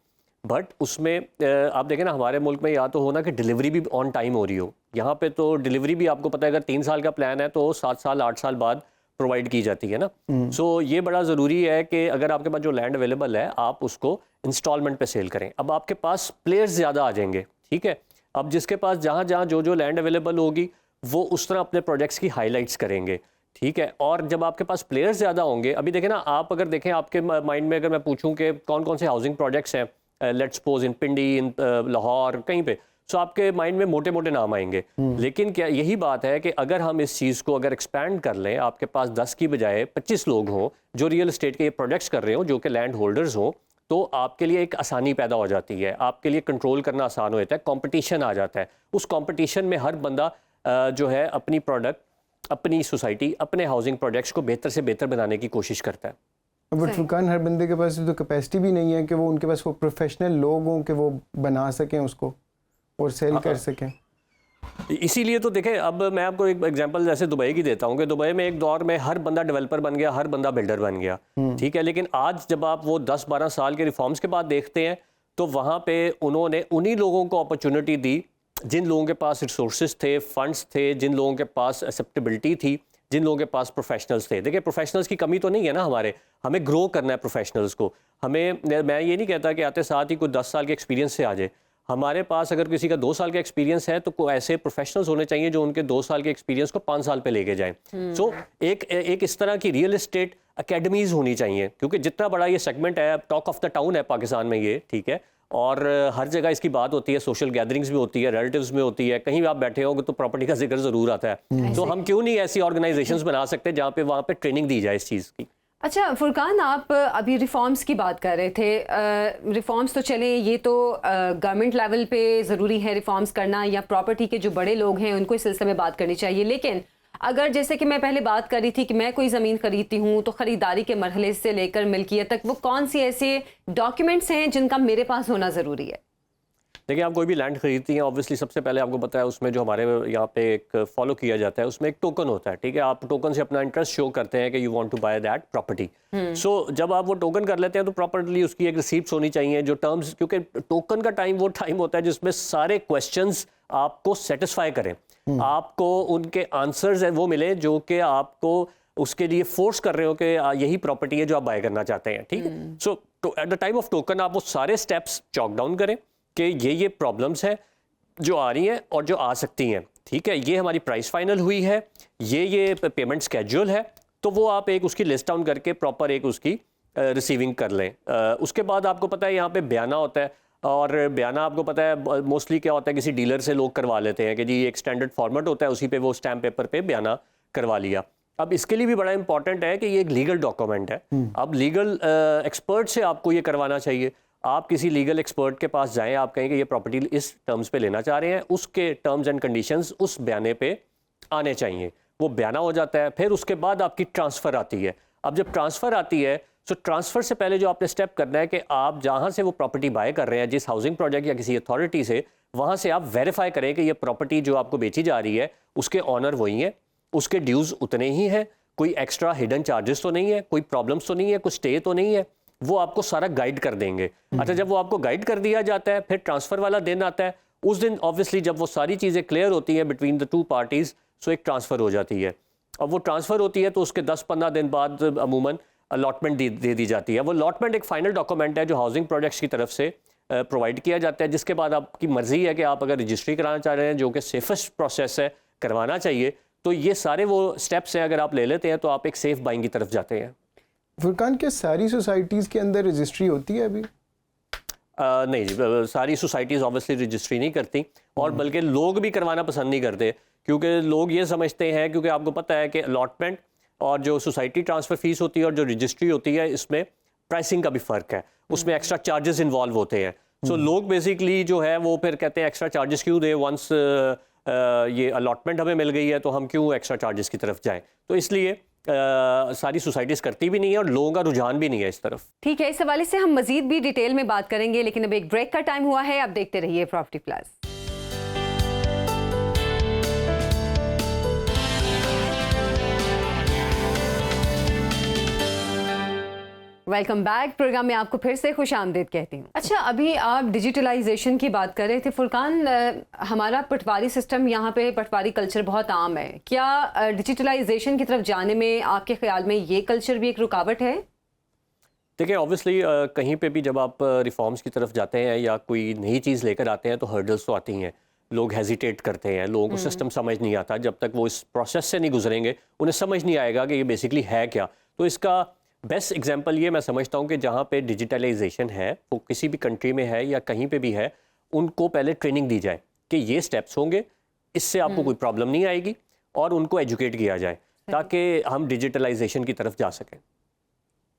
बट उसमें आप देखें ना हमारे मुल्क में या तो होना कि डिलीवरी भी ऑन टाइम हो रही हो। यहाँ पे तो डिलीवरी भी आपको पता है अगर 3 साल का प्लान है तो 7 साल 8 साल बाद प्रोवाइड की जाती है ना। सो ये बड़ा ज़रूरी है कि अगर आपके पास जो लैंड अवेलेबल है आप उसको इंस्टॉलमेंट पे सेल करें। अब आपके पास प्लेयर्स ज़्यादा आ जाएंगे, ठीक है। अब जिसके पास जहाँ जहाँ जो लैंड अवेलेबल होगी वो उस तरह अपने प्रोजेक्ट्स की हाईलाइट्स करेंगे, ठीक है। और जब आपके पास प्लेयर्स ज़्यादा होंगे, अभी देखें ना आप अगर देखें आपके माइंड में अगर मैं पूछूं कि कौन कौन से हाउसिंग प्रोजेक्ट्स हैं, लेट्स सपोज इन पिंडी, इन लाहौर, कहीं पे, सो आपके माइंड में मोटे मोटे नाम आएंगे। लेकिन क्या यही बात है कि अगर हम इस चीज़ को अगर एक्सपैंड कर लें, आपके पास 10 की बजाय 25 लोग हों जो रियल एस्टेट के ये प्रोजेक्ट्स कर रहे हो, जो कि लैंड होल्डर्स हों, तो आपके लिए एक आसानी पैदा हो जाती है, आपके लिए कंट्रोल करना आसान हो जाता है, कंपटीशन आ जाता है। उस कंपटीशन में हर बंदा जो है अपनी प्रोडक्ट, अपनी सोसाइटी, अपने हाउसिंग प्रोजेक्ट्स को बेहतर से बेहतर बनाने की कोशिश करता है। बट फुरकान, हर बंदे के पास तो कैपेसिटी भी नहीं है कि वो उनके पास वो प्रोफेशनल लोग हों कि वो बना सकें उसको और सेल कर सकें। इसीलिए तो देखें, अब मैं आपको एक एग्जांपल जैसे दुबई की देता हूँ कि दुबई में एक दौर में हर बंदा डेवलपर बन गया, हर बंदा बिल्डर बन गया, ठीक है। लेकिन आज जब आप वो 10-12 साल के रिफॉर्म्स के बाद देखते हैं तो वहाँ पे उन्होंने उन्हीं लोगों को अपॉर्चुनिटी दी जिन लोगों के पास रिसोर्सेज थे, फंड्स थे, जिन लोगों के पास एक्सेप्टेबिलिटी थी, जिन लोगों के पास प्रोफेशनल्स थे। देखिए, प्रोफेशनल्स की कमी तो नहीं है ना हमें ग्रो करना है प्रोफेशनल्स को। मैं ये नहीं कहता कि आते साथ ही कोई 10 साल के एक्सपीरियंस से आ जाए। हमारे पास अगर किसी का 2 साल का एक्सपीरियंस है तो कोई ऐसे प्रोफेशनल्स होने चाहिए जो उनके 2 साल के एक्सपीरियंस को 5 साल पे लेके जाएं। सो एक इस तरह की रियल एस्टेट अकेडमीज़ होनी चाहिए, क्योंकि जितना बड़ा ये सेगमेंट है, टॉक ऑफ द टाउन है पाकिस्तान में ये, ठीक है। और हर जगह इसकी बात होती है, सोशल गैदरिंग्स भी होती है, रिलेटिव्स में होती है, कहीं भी आप बैठे होंगे तो प्रॉपर्टी का जिक्र ज़रूर आता है। तो हम क्यों नहीं ऐसी ऑर्गेनाइजेशंस बना सकते जहाँ पे वहाँ पे ट्रेनिंग दी जाए इस चीज़ की। अच्छा फुरकान, आप अभी रिफॉर्म्स की बात कर रहे थे। रिफॉर्म्स तो चले, ये तो गवर्नमेंट लेवल पे ज़रूरी है रिफॉर्म्स करना, या प्रॉपर्टी के जो बड़े लोग हैं उनको इस सिलसिले में बात करनी चाहिए। लेकिन अगर जैसे कि मैं पहले बात कर रही थी कि मैं कोई ज़मीन खरीदती हूँ तो ख़रीदारी के मरहले से लेकर मिल्कियत तक वो कौन सी ऐसे डॉक्यूमेंट्स हैं जिनका मेरे पास होना ज़रूरी है? देखिए, आप कोई भी लैंड खरीदती हैं, ऑब्वियसली सबसे पहले आपको पता है उसमें जो हमारे यहाँ पे एक फॉलो किया जाता है, उसमें एक टोकन होता है, ठीक है। आप टोकन से अपना इंटरेस्ट शो करते हैं कि you want to buy that property. So जब आप वो टोकन कर लेते हैं तो प्रॉपर्ली उसकी एक रिसीप्ट होनी चाहिए, जो टर्म्स, क्योंकि टोकन का टाइम वो टाइम होता है जिसमें सारे क्वेश्चंस आपको सेटिस्फाई करें, आपको उनके आंसर्स हैं वो मिले जो कि आपको उसके लिए फोर्स कर रहे हो कि यही प्रॉपर्टी है जो आप बाय करना चाहते हैं, ठीक है। So at the time of token आप वो सारे स्टेप्स चॉक डाउन करें कि ये प्रॉब्लम्स हैं जो आ रही हैं और जो आ सकती हैं, ठीक है। ये हमारी प्राइस फाइनल हुई है, ये पेमेंट स्केड्यूल है, तो वो आप एक उसकी लिस्ट डाउन करके प्रॉपर एक उसकी रिसीविंग कर लें। उसके बाद आपको पता है यहाँ पे बयाना होता है, और बयाना आपको पता है मोस्टली क्या होता है, किसी डीलर से लोग करवा लेते हैं कि जी एक स्टैंडर्ड फॉर्मेट होता है, उसी पे वो स्टैम्प पेपर पे बयाना करवा लिया। अब इसके लिए भी बड़ा इंपॉर्टेंट है कि ये एक लीगल डॉक्यूमेंट है। अब लीगल एक्सपर्ट से आपको ये करवाना चाहिए। आप किसी लीगल एक्सपर्ट के पास जाएं, आप कहें कि ये प्रॉपर्टी इस टर्म्स पे लेना चाह रहे हैं, उसके टर्म्स एंड कंडीशंस उस बयाने पे आने चाहिए। वो बयाना हो जाता है, फिर उसके बाद आपकी ट्रांसफ़र आती है। अब जब ट्रांसफ़र आती है तो ट्रांसफ़र से पहले जो आपने स्टेप करना है कि आप जहाँ से वो प्रॉपर्टी बाय कर रहे हैं, जिस हाउसिंग प्रोजेक्ट या किसी अथॉरिटी से, वहाँ से आप वेरीफाई करें कि ये प्रॉपर्टी जो आपको बेची जा रही है उसके ऑनर वही हैं, उसके ड्यूज़ उतने ही हैं, कोई एक्स्ट्रा हिडन चार्जेस तो नहीं है, कोई प्रॉब्लम्स तो नहीं है, कोई स्टे तो नहीं है। वो आपको सारा गाइड कर देंगे। अच्छा, जब वो आपको गाइड कर दिया जाता है, फिर ट्रांसफ़र वाला दिन आता है। उस दिन ऑब्वियसली जब वो सारी चीज़ें क्लियर होती हैं बिटवीन द टू पार्टीज़, सो एक ट्रांसफ़र हो जाती है। अब वो ट्रांसफ़र होती है तो उसके 10-15 दिन बाद अमूमन अलॉटमेंट दे दी जाती है। वो अलॉटमेंट एक फ़ाइनल डॉक्यूमेंट है जो हाउसिंग प्रोजेक्ट्स की तरफ से प्रोवाइड किया जाता है, जिसके बाद आपकी मर्ज़ी है कि आप अगर रजिस्ट्री कराना चाह रहे हैं, जो कि सेफेस्ट प्रोसेस है, करवाना चाहिए। तो ये सारे वो स्टेप्स हैं, अगर आप ले लेते हैं तो आप एक सेफ बाइंग की तरफ जाते हैं। फुरकान, क्या सारी सोसाइटीज़ के अंदर रजिस्ट्री होती है अभी? नहीं जी, सारी सोसाइटीज़ ऑब्वियसली रजिस्ट्री नहीं करती, और बल्कि लोग भी करवाना पसंद नहीं करते, क्योंकि लोग ये समझते हैं, क्योंकि आपको पता है कि अलॉटमेंट और जो सोसाइटी ट्रांसफ़र फीस होती है और जो रजिस्ट्री होती है, इसमें प्राइसिंग का भी फ़र्क है, उसमें एक्स्ट्रा चार्जेस इन्वॉल्व होते हैं। सो लोग बेसिकली जो है वो फिर कहते हैं एक्स्ट्रा चार्जेस क्यों दे, वंस ये अलॉटमेंट हमें मिल गई है तो हम क्यों एक्स्ट्रा चार्जेस की तरफ जाएं। तो इसलिए सारी सोसाइटीज़ करती भी नहीं है और लोगों का रुझान भी नहीं है इस तरफ। ठीक है, इस हवाले से हम मजीद भी डिटेल में बात करेंगे, लेकिन अब एक ब्रेक का टाइम हुआ है। आप देखते रहिए property plus. Welcome back. Programme में आपको फिर से खुश आमदीद कहती हूँ। अच्छा, अभी आप डिजिटलाइजेशन की बात कर रहे थे फुरकान। हमारा पटवारी सिस्टम, यहाँ पे पटवारी कल्चर बहुत आम है। क्या डिजिटलाइजेशन की तरफ जाने में आपके ख्याल में ये कल्चर भी एक रुकावट है? देखिए, ऑब्वियसली कहीं पे भी जब आप रिफॉर्म्स की तरफ जाते हैं या कोई नई चीज़ लेकर आते हैं तो हर्डल्स तो आती हैं, लोग हेजिटेट करते हैं, लोगों को सिस्टम समझ नहीं आता। जब तक वो इस प्रोसेस से नहीं गुजरेंगे उन्हें समझ नहीं आएगा कि ये बेसिकली है क्या। तो इसका बेस्ट एग्जांपल ये मैं समझता हूँ कि जहाँ पे डिजिटलाइजेशन है, वो किसी भी कंट्री में है या कहीं पे भी है, उनको पहले ट्रेनिंग दी जाए कि ये स्टेप्स होंगे, इससे आपको कोई प्रॉब्लम नहीं आएगी, और उनको एजुकेट किया जाए ताकि हम डिजिटलाइजेशन की तरफ जा सकें।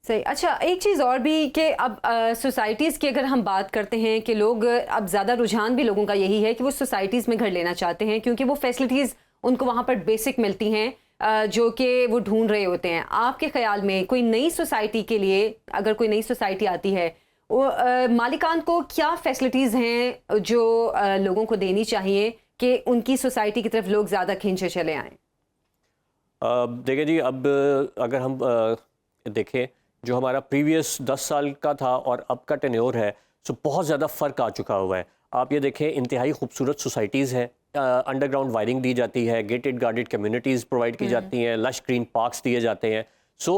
सही। अच्छा, एक चीज़ और भी कि अब सोसाइटीज़ की अगर हम बात करते हैं कि लोग अब ज़्यादा रुझान भी लोगों का यही है कि वो सोसाइटीज़ में घर लेना चाहते हैं, क्योंकि वो फैसिलिटीज़ उनको वहाँ पर बेसिक मिलती हैं जो कि वो ढूंढ रहे होते हैं। आपके ख्याल में कोई नई सोसाइटी के लिए, अगर कोई नई सोसाइटी आती है, वो मालिकान को क्या फैसिलिटीज़ हैं जो लोगों को देनी चाहिए कि उनकी सोसाइटी की तरफ लोग ज़्यादा खींचे चले आएँ? देखिए जी, अब अगर हम देखें जो हमारा प्रीवियस 10 साल का था और अब का टेन्योर है, सो बहुत ज़्यादा फ़र्क आ चुका हुआ है। आप ये देखें, इंतहाई खूबसूरत सोसाइटीज़ हैं, अंडरग्राउंड वायरिंग दी जाती है, गेटेड गार्डेड कम्युनिटीज़ प्रोवाइड की जाती हैं, लश ग्रीन पार्क्स दिए जाते हैं। सो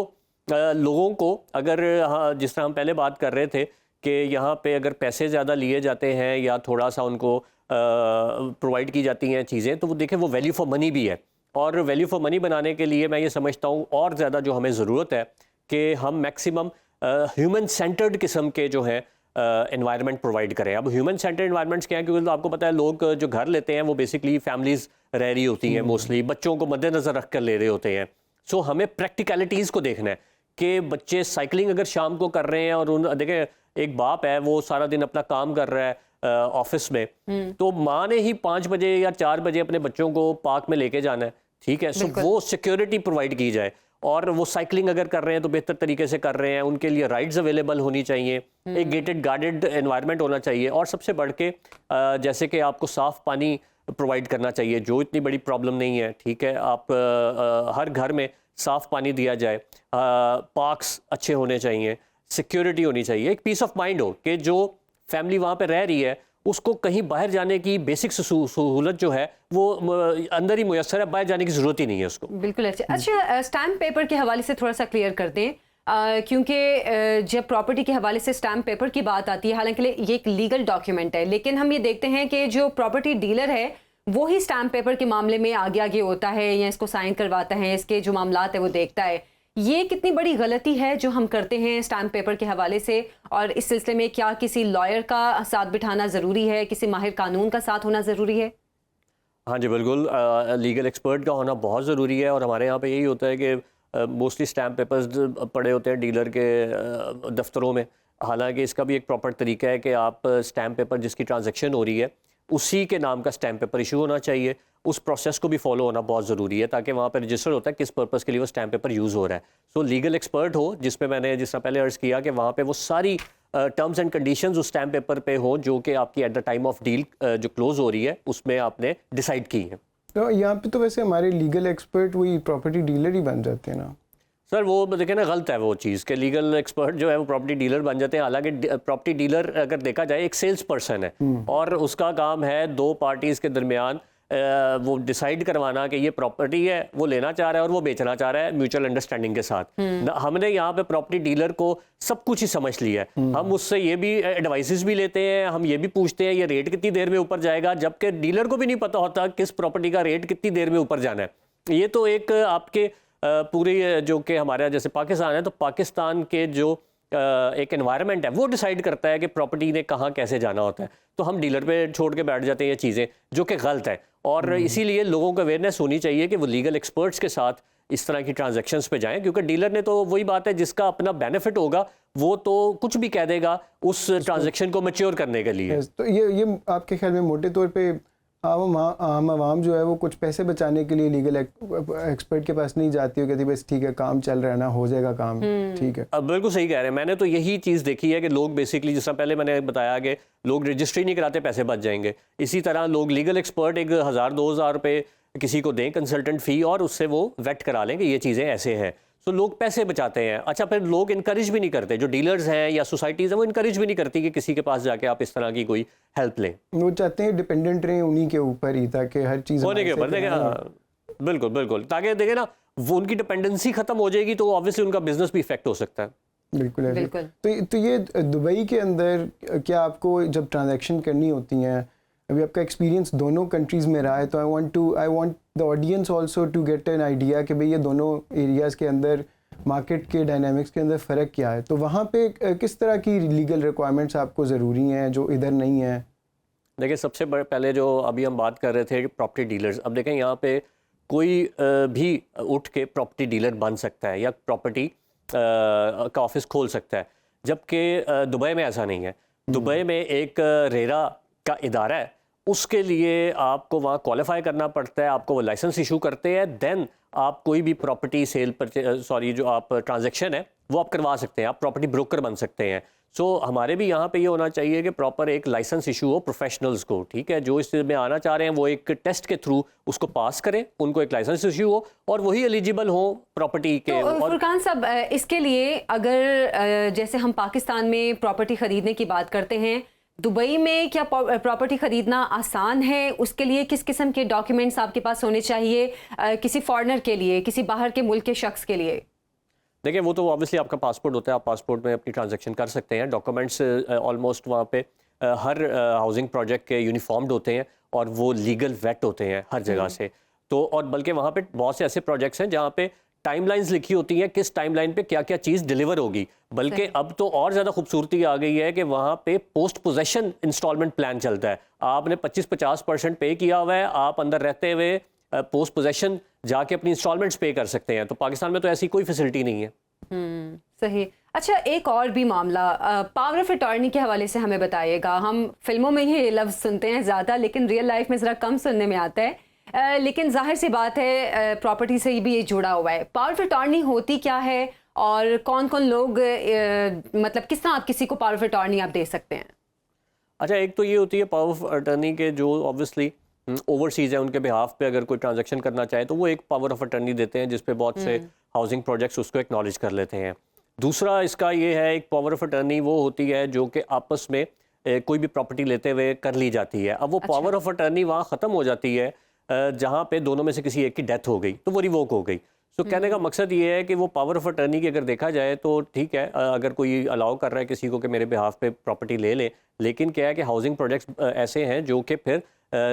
लोगों को अगर, हाँ, जिस तरह हम पहले बात कर रहे थे कि यहाँ पे अगर पैसे ज़्यादा लिए जाते हैं या थोड़ा सा उनको प्रोवाइड की जाती हैं चीज़ें, तो वो देखें वो वैल्यू फॉर मनी भी है। और वैल्यू फॉर मनी बनाने के लिए मैं ये समझता हूँ और ज़्यादा जो हमें ज़रूरत है कि हम मैक्सिमम ह्यूमन सेंटर्ड किस्म के जो है एनवायरनमेंट प्रोवाइड करें। अब ह्यूमन सेंटर्ड एनवायरनमेंट्स क्या है, क्योंकि तो आपको पता है लोग जो घर लेते हैं वो बेसिकली फैमिलीज़ रह रही होती हैं, मोस्टली बच्चों को मद्देनज़र रख कर ले रहे होते हैं। सो हमें प्रैक्टिकलिटीज़ को देखना है कि बच्चे साइकिलिंग अगर शाम को कर रहे हैं और उन देखें, एक बाप है वो सारा दिन अपना काम कर रहा है ऑफिस में, तो माँ ने ही 5 बजे या 4 बजे अपने बच्चों को पार्क में लेके जाना है, ठीक है। सो वो सिक्योरिटी प्रोवाइड की जाए। और वो साइकिलिंग अगर कर रहे हैं तो बेहतर तरीके से कर रहे हैं, उनके लिए राइड्स अवेलेबल होनी चाहिए, एक गेटेड गार्डेड एनवायरनमेंट होना चाहिए, और सबसे बढ़ के जैसे कि आपको साफ़ पानी प्रोवाइड करना चाहिए, जो इतनी बड़ी प्रॉब्लम नहीं है, ठीक है। आप हर घर में साफ़ पानी दिया जाए, पार्क्स अच्छे होने चाहिए, सिक्योरिटी होनी चाहिए, एक पीस ऑफ माइंड हो कि जो फैमिली वहाँ पे रह रही है उसको कहीं बाहर जाने की बेसिक सहूलत जो है वो अंदर ही मुयस्सर है, बाहर जाने की ज़रूरत ही नहीं है उसको। बिल्कुल अच्छा स्टैम्प पेपर के हवाले से थोड़ा सा क्लियर कर दें, क्योंकि जब प्रॉपर्टी के हवाले से स्टैम्प पेपर की बात आती है, हालांकि ये एक लीगल डॉक्यूमेंट है, लेकिन हम ये देखते हैं कि जो प्रॉपर्टी डीलर है वो ही स्टैम्प पेपर के मामले में आगे आगे होता है या इसको साइन करवाता है, इसके जो मामलात है वो देखता है। ये कितनी बड़ी गलती है जो हम करते हैं स्टैम्प पेपर के हवाले से, और इस सिलसिले में क्या किसी लॉयर का साथ बिठाना ज़रूरी है, किसी माहिर कानून का साथ होना ज़रूरी है? हाँ जी बिल्कुल, लीगल एक्सपर्ट का होना बहुत ज़रूरी है। और हमारे यहाँ पे यही होता है कि मोस्टली स्टैम्प पेपर्स पड़े होते हैं डीलर के दफ्तरों में। हालांकि इसका भी एक प्रॉपर तरीका है कि आप स्टैम्प पेपर जिसकी ट्रांजैक्शन हो रही है उसी के नाम का स्टैम्प पेपर इशू होना चाहिए, उस प्रोसेस को भी फॉलो होना बहुत ज़रूरी है ताकि वहाँ पर रजिस्टर होता है किस पर्पज़ के लिए वो स्टैम्प पेपर यूज़ हो रहा है। सो लीगल एक्सपर्ट हो जिसमें मैंने जिस तरह पहले अर्ज़ किया कि वहाँ पे वो सारी टर्म्स एंड कंडीशंस उस स्टैम्प पेपर पे हो जो कि आपकी eight the time of deal जो क्लोज हो रही है उसमें आपने डिसाइड की है। तो यहाँ पे तो वैसे हमारे लीगल एक्सपर्ट वही प्रॉपर्टी डीलर ही बन जाते हैं ना सर? वो देखें ना, गलत है वो चीज़ कि लीगल एक्सपर्ट जो है वो प्रॉपर्टी डीलर बन जाते हैं। हालांकि प्रॉपर्टी डीलर अगर देखा जाए एक सेल्स पर्सन है और उसका काम है दो पार्टीज़ के दरमियान वो डिसाइड करवाना कि ये प्रॉपर्टी है, वो लेना चाह रहा है और वो बेचना चाह रहा है म्यूचुअल अंडरस्टैंडिंग के साथ। हमने यहाँ पे प्रॉपर्टी डीलर को सब कुछ ही समझ लिया है। हम उससे ये भी एडवाइसेस भी लेते हैं, हम ये भी पूछते हैं ये रेट कितनी देर में ऊपर जाएगा, जबकि डीलर को भी नहीं पता होता किस प्रॉपर्टी का रेट कितनी देर में ऊपर जाना है। ये तो एक आपके पूरी जो कि हमारे जैसे पाकिस्तान है तो पाकिस्तान के जो एक एनवायरनमेंट है वो डिसाइड करता है कि प्रॉपर्टी ने कहाँ कैसे जाना होता है, तो हम डीलर पे छोड़ के बैठ जाते हैं ये चीज़ें, जो कि गलत है। और इसीलिए लोगों को अवेयरनेस होनी चाहिए कि वो लीगल एक्सपर्ट्स के साथ इस तरह की ट्रांजैक्शंस पे जाएं, क्योंकि डीलर ने तो वही बात है जिसका अपना बेनिफिट होगा वो तो कुछ भी कह देगा उस ट्रांजैक्शन को मैच्योर करने के लिए। तो ये आपके ख्याल में मोटे तौर पे आम आवाम जो है वो कुछ पैसे बचाने के लिए लीगल एक्सपर्ट के पास नहीं जाती हो, कहती बस ठीक है काम चल रहा है ना, हो जाएगा काम, ठीक है। अब बिल्कुल सही कह रहे हैं, मैंने तो यही चीज़ देखी है कि लोग बेसिकली जिस तरह पहले मैंने बताया कि लोग रजिस्ट्री नहीं कराते पैसे बच जाएंगे, इसी तरह लोग लीगल एक्सपर्ट एक 1000-2000 रुपये किसी को दें कंसल्टेंट फ़ी और उससे वो वेट करा लें कि ये चीज़ें ऐसे हैं, तो लोग पैसे बचाते हैं। अच्छा, फिर लोग इनकरेज भी नहीं करते, जो डीलर्स हैं या सोसाइटीज़ हैं वो इनकरेज भी नहीं करती कि किसी के पास जाके आप इस तरह की कोई हेल्प लें। वो चाहते हैं डिपेंडेंट रहें उन्हीं के ऊपर ही, ताकि हर चीज़ होने के ऊपर देखें। बिल्कुल बिल्कुल, ताकि देखें ना वो उनकी डिपेंडेंसी खत्म हो जाएगी तो ऑब्वियसली उनका बिजनेस भी इफेक्ट हो सकता है। बिल्कुल है। बिल्कुल। तो ये दुबई के अंदर क्या आपको जब ट्रांजैक्शन करनी होती हैं, अभी आपका एक्सपीरियंस दोनों कंट्रीज़ में रहा है, तो I want the audience also to get an idea कि भाई ये दोनों एरियाज़ के अंदर मार्केट के डायनामिक्स के अंदर फ़र्क क्या है, तो वहाँ पे किस तरह की लीगल रिक्वायरमेंट्स आपको ज़रूरी हैं जो इधर नहीं है? देखिए, सबसे पहले जो अभी हम बात कर रहे थे प्रॉपर्टी डीलर्स, अब देखें यहाँ पे कोई भी उठ के प्रॉपर्टी डीलर बन सकता है या प्रॉपर्टी का ऑफिस खोल सकता है, जबकि दुबई में ऐसा नहीं है। दुबई में एक रेरा का इदारा है, उसके लिए आपको वहाँ क्वालिफाई करना पड़ता है, आपको वो लाइसेंस इशू करते हैं, देन आप कोई भी प्रॉपर्टी सेल जो आप ट्रांजैक्शन है वो आप करवा सकते हैं, आप प्रॉपर्टी ब्रोकर बन सकते हैं। सो हमारे भी यहाँ पे ये होना चाहिए कि प्रॉपर एक लाइसेंस इशू हो प्रोफेशनल्स को, ठीक है, जो इसमें आना चाह रहे हैं वो एक टेस्ट के थ्रू उसको पास करें, उनको एक लाइसेंस इशू हो और वही एलिजिबल हो प्रॉपर्टी के। तो फुरकान साहब, इसके लिए अगर जैसे हम पाकिस्तान में प्रॉपर्टी ख़रीदने की बात करते हैं, दुबई में क्या प्रॉपर्टी ख़रीदना आसान है? उसके लिए किस किस्म के डॉक्यूमेंट्स आपके पास होने चाहिए किसी फॉरेनर के लिए, किसी बाहर के मुल्क के शख्स के लिए? देखिए, वो तो ऑब्वियसली आपका पासपोर्ट होता है, आप पासपोर्ट में अपनी ट्रांजैक्शन कर सकते हैं। डॉक्यूमेंट्स ऑलमोस्ट वहाँ पे हर हाउसिंग प्रोजेक्ट के यूनिफॉर्म्ड होते हैं और वो लीगल वेट होते हैं हर जगह से। तो और बल्कि वहाँ पे बहुत से ऐसे प्रोजेक्ट्स हैं जहाँ पे टाइमलाइंस लिखी होती हैं, किस टाइमलाइन पे क्या क्या चीज़ डिलीवर होगी। बल्कि अब तो और ज़्यादा खूबसूरती आ गई है कि वहाँ पे पोस्ट पोजेशन इंस्टॉलमेंट प्लान चलता है। आपने 25-50% पे किया हुआ है, आप अंदर रहते हुए पोस्ट पोजेशन जाके अपनी इंस्टॉलमेंट्स पे कर सकते हैं। तो पाकिस्तान में तो ऐसी कोई फैसिलिटी नहीं है। सही। अच्छा, एक और भी मामला पावर ऑफ अटॉर्नी के हवाले से हमें बताइएगा। हम फिल्मों में ये लफ्ज़ सुनते हैं ज़्यादा, लेकिन रियल लाइफ में ज़रा कम सुनने में आता है। लेकिन जाहिर सी बात है प्रॉपर्टी से भी ये जुड़ा हुआ है। पावर ऑफ अटॉर्नी होती क्या है और कौन कौन लोग मतलब किस तरह आप किसी को पावर ऑफ अटॉर्नी आप दे सकते हैं? अच्छा, एक तो ये होती है पावर ऑफ अटर्नी के जो ऑब्वियसली ओवरसीज़ है, उनके बिहाफ पे अगर कोई ट्रांजैक्शन करना चाहे तो वो एक पावर ऑफ अटर्नी देते हैं, जिस पे बहुत से हाउसिंग प्रोजेक्ट्स उसको एक्नॉलेज कर लेते हैं। दूसरा इसका ये है, एक पावर ऑफ अटर्नी वो होती है जो कि आपस में कोई भी प्रॉपर्टी लेते हुए कर ली जाती है। अब वो पावर ऑफ अटर्नी वहाँ ख़त्म हो जाती है जहाँ पे दोनों में से किसी एक की डेथ हो गई तो वो रिवोक हो गई। सो कहने का मकसद ये है कि वो पावर ऑफ अटर्नी की अगर देखा जाए तो ठीक है, अगर कोई अलाउ कर रहा है किसी को कि मेरे बिहाफ पे प्रॉपर्टी ले ले, लेकिन क्या है कि हाउसिंग प्रोजेक्ट्स ऐसे हैं जो कि फिर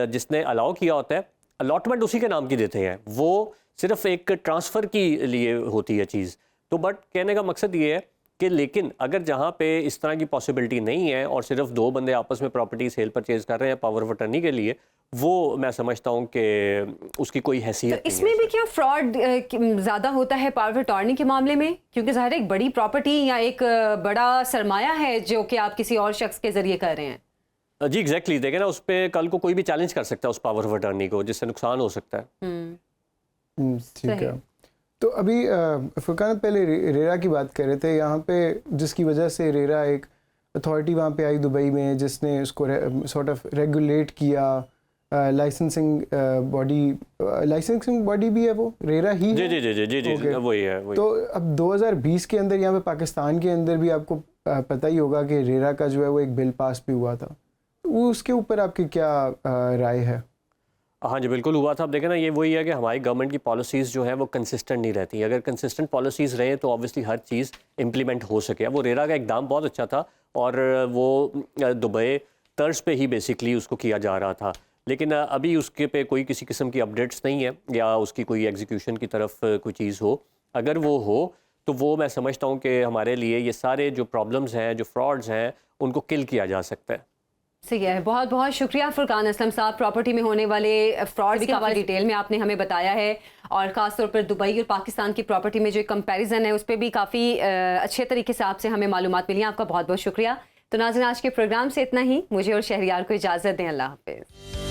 जिसने अलाउ किया होता है अलॉटमेंट उसी के नाम की देते हैं, वो सिर्फ एक ट्रांसफ़र की लिए होती है चीज़। तो बट कहने का मकसद ये है कि लेकिन अगर जहाँ पे इस तरह की पॉसिबिलिटी नहीं है और सिर्फ दो बंदे आपस में प्रॉपर्टी सेल परचेज कर रहे हैं पावर ऑफ अटर्नी के लिए, वो मैं समझता हूँ कि उसकी कोई हैसियत तो इसमें भी क्या फ्रॉड ज़्यादा होता है पावर ऑफ अटॉर्नी के मामले में? क्योंकि ज़ाहिर एक बड़ी प्रॉपर्टी या एक बड़ा सरमाया है जो कि आप किसी और शख्स के ज़रिए कर रहे हैं। जी एग्जैक्टली, देखें ना, उस पर कल को कोई भी चैलेंज कर सकता है उस पावर ऑफ अटर्नी को, जिससे नुकसान हो सकता है। ठीक है। तो अभी फुरकान पहले रेरा की बात कर रहे थे, यहाँ पे जिसकी वजह से रेरा एक अथॉरिटी वहाँ पे आई दुबई में जिसने उसको सॉर्ट ऑफ रेगुलेट किया, लाइसेंसिंग बॉडी भी है वो रेरा ही जी है? जी जी जी जी जी Okay. वही है वही। तो अब 2020 के अंदर यहाँ पे पाकिस्तान के अंदर भी आपको पता ही होगा कि रेरा का जो है वो एक बिल पास भी हुआ था, वो उसके ऊपर आपकी क्या राय है? हाँ जी, बिल्कुल हुआ था। अब देखें ना, ये वही है कि हमारी गवर्नमेंट की पॉलिसीज़ जो है वो कंसिस्टेंट नहीं रहती। अगर कंसिस्टेंट पॉलिसीज़ रहे तो ऑब्वियसली हर चीज़ इम्प्लीमेंट हो सके। अब वो रेरा का इकदाम बहुत अच्छा था और वो दुबई तर्ज पे ही बेसिकली उसको किया जा रहा था, लेकिन अभी उसके पे कोई किसी किस्म की अपडेट्स नहीं है या उसकी कोई एग्जीक्यूशन की तरफ कोई चीज़ हो। अगर वो हो तो वो मैं समझता हूँ कि हमारे लिए ये सारे जो प्रॉब्लम्स हैं, जो फ्रॉड्स हैं, उनको किल किया जा सकता है। सही है। बहुत बहुत शुक्रिया फुरकान असलम साहब, प्रॉपर्टी में होने वाले फ्रॉड की काफ़ी डिटेल में आपने हमें बताया है और ख़ास तौर पर दुबई और पाकिस्तान की प्रॉपर्टी में जो कंपैरिजन है उस पर भी काफ़ी अच्छे तरीके से आपसे हमें मालूमात मिली। आपका बहुत बहुत शुक्रिया। तो नाज़रीन, आज के प्रोग्राम से इतना ही। मुझे और शहरियार को इजाज़त दें। अल्लाह हाफ़िज़।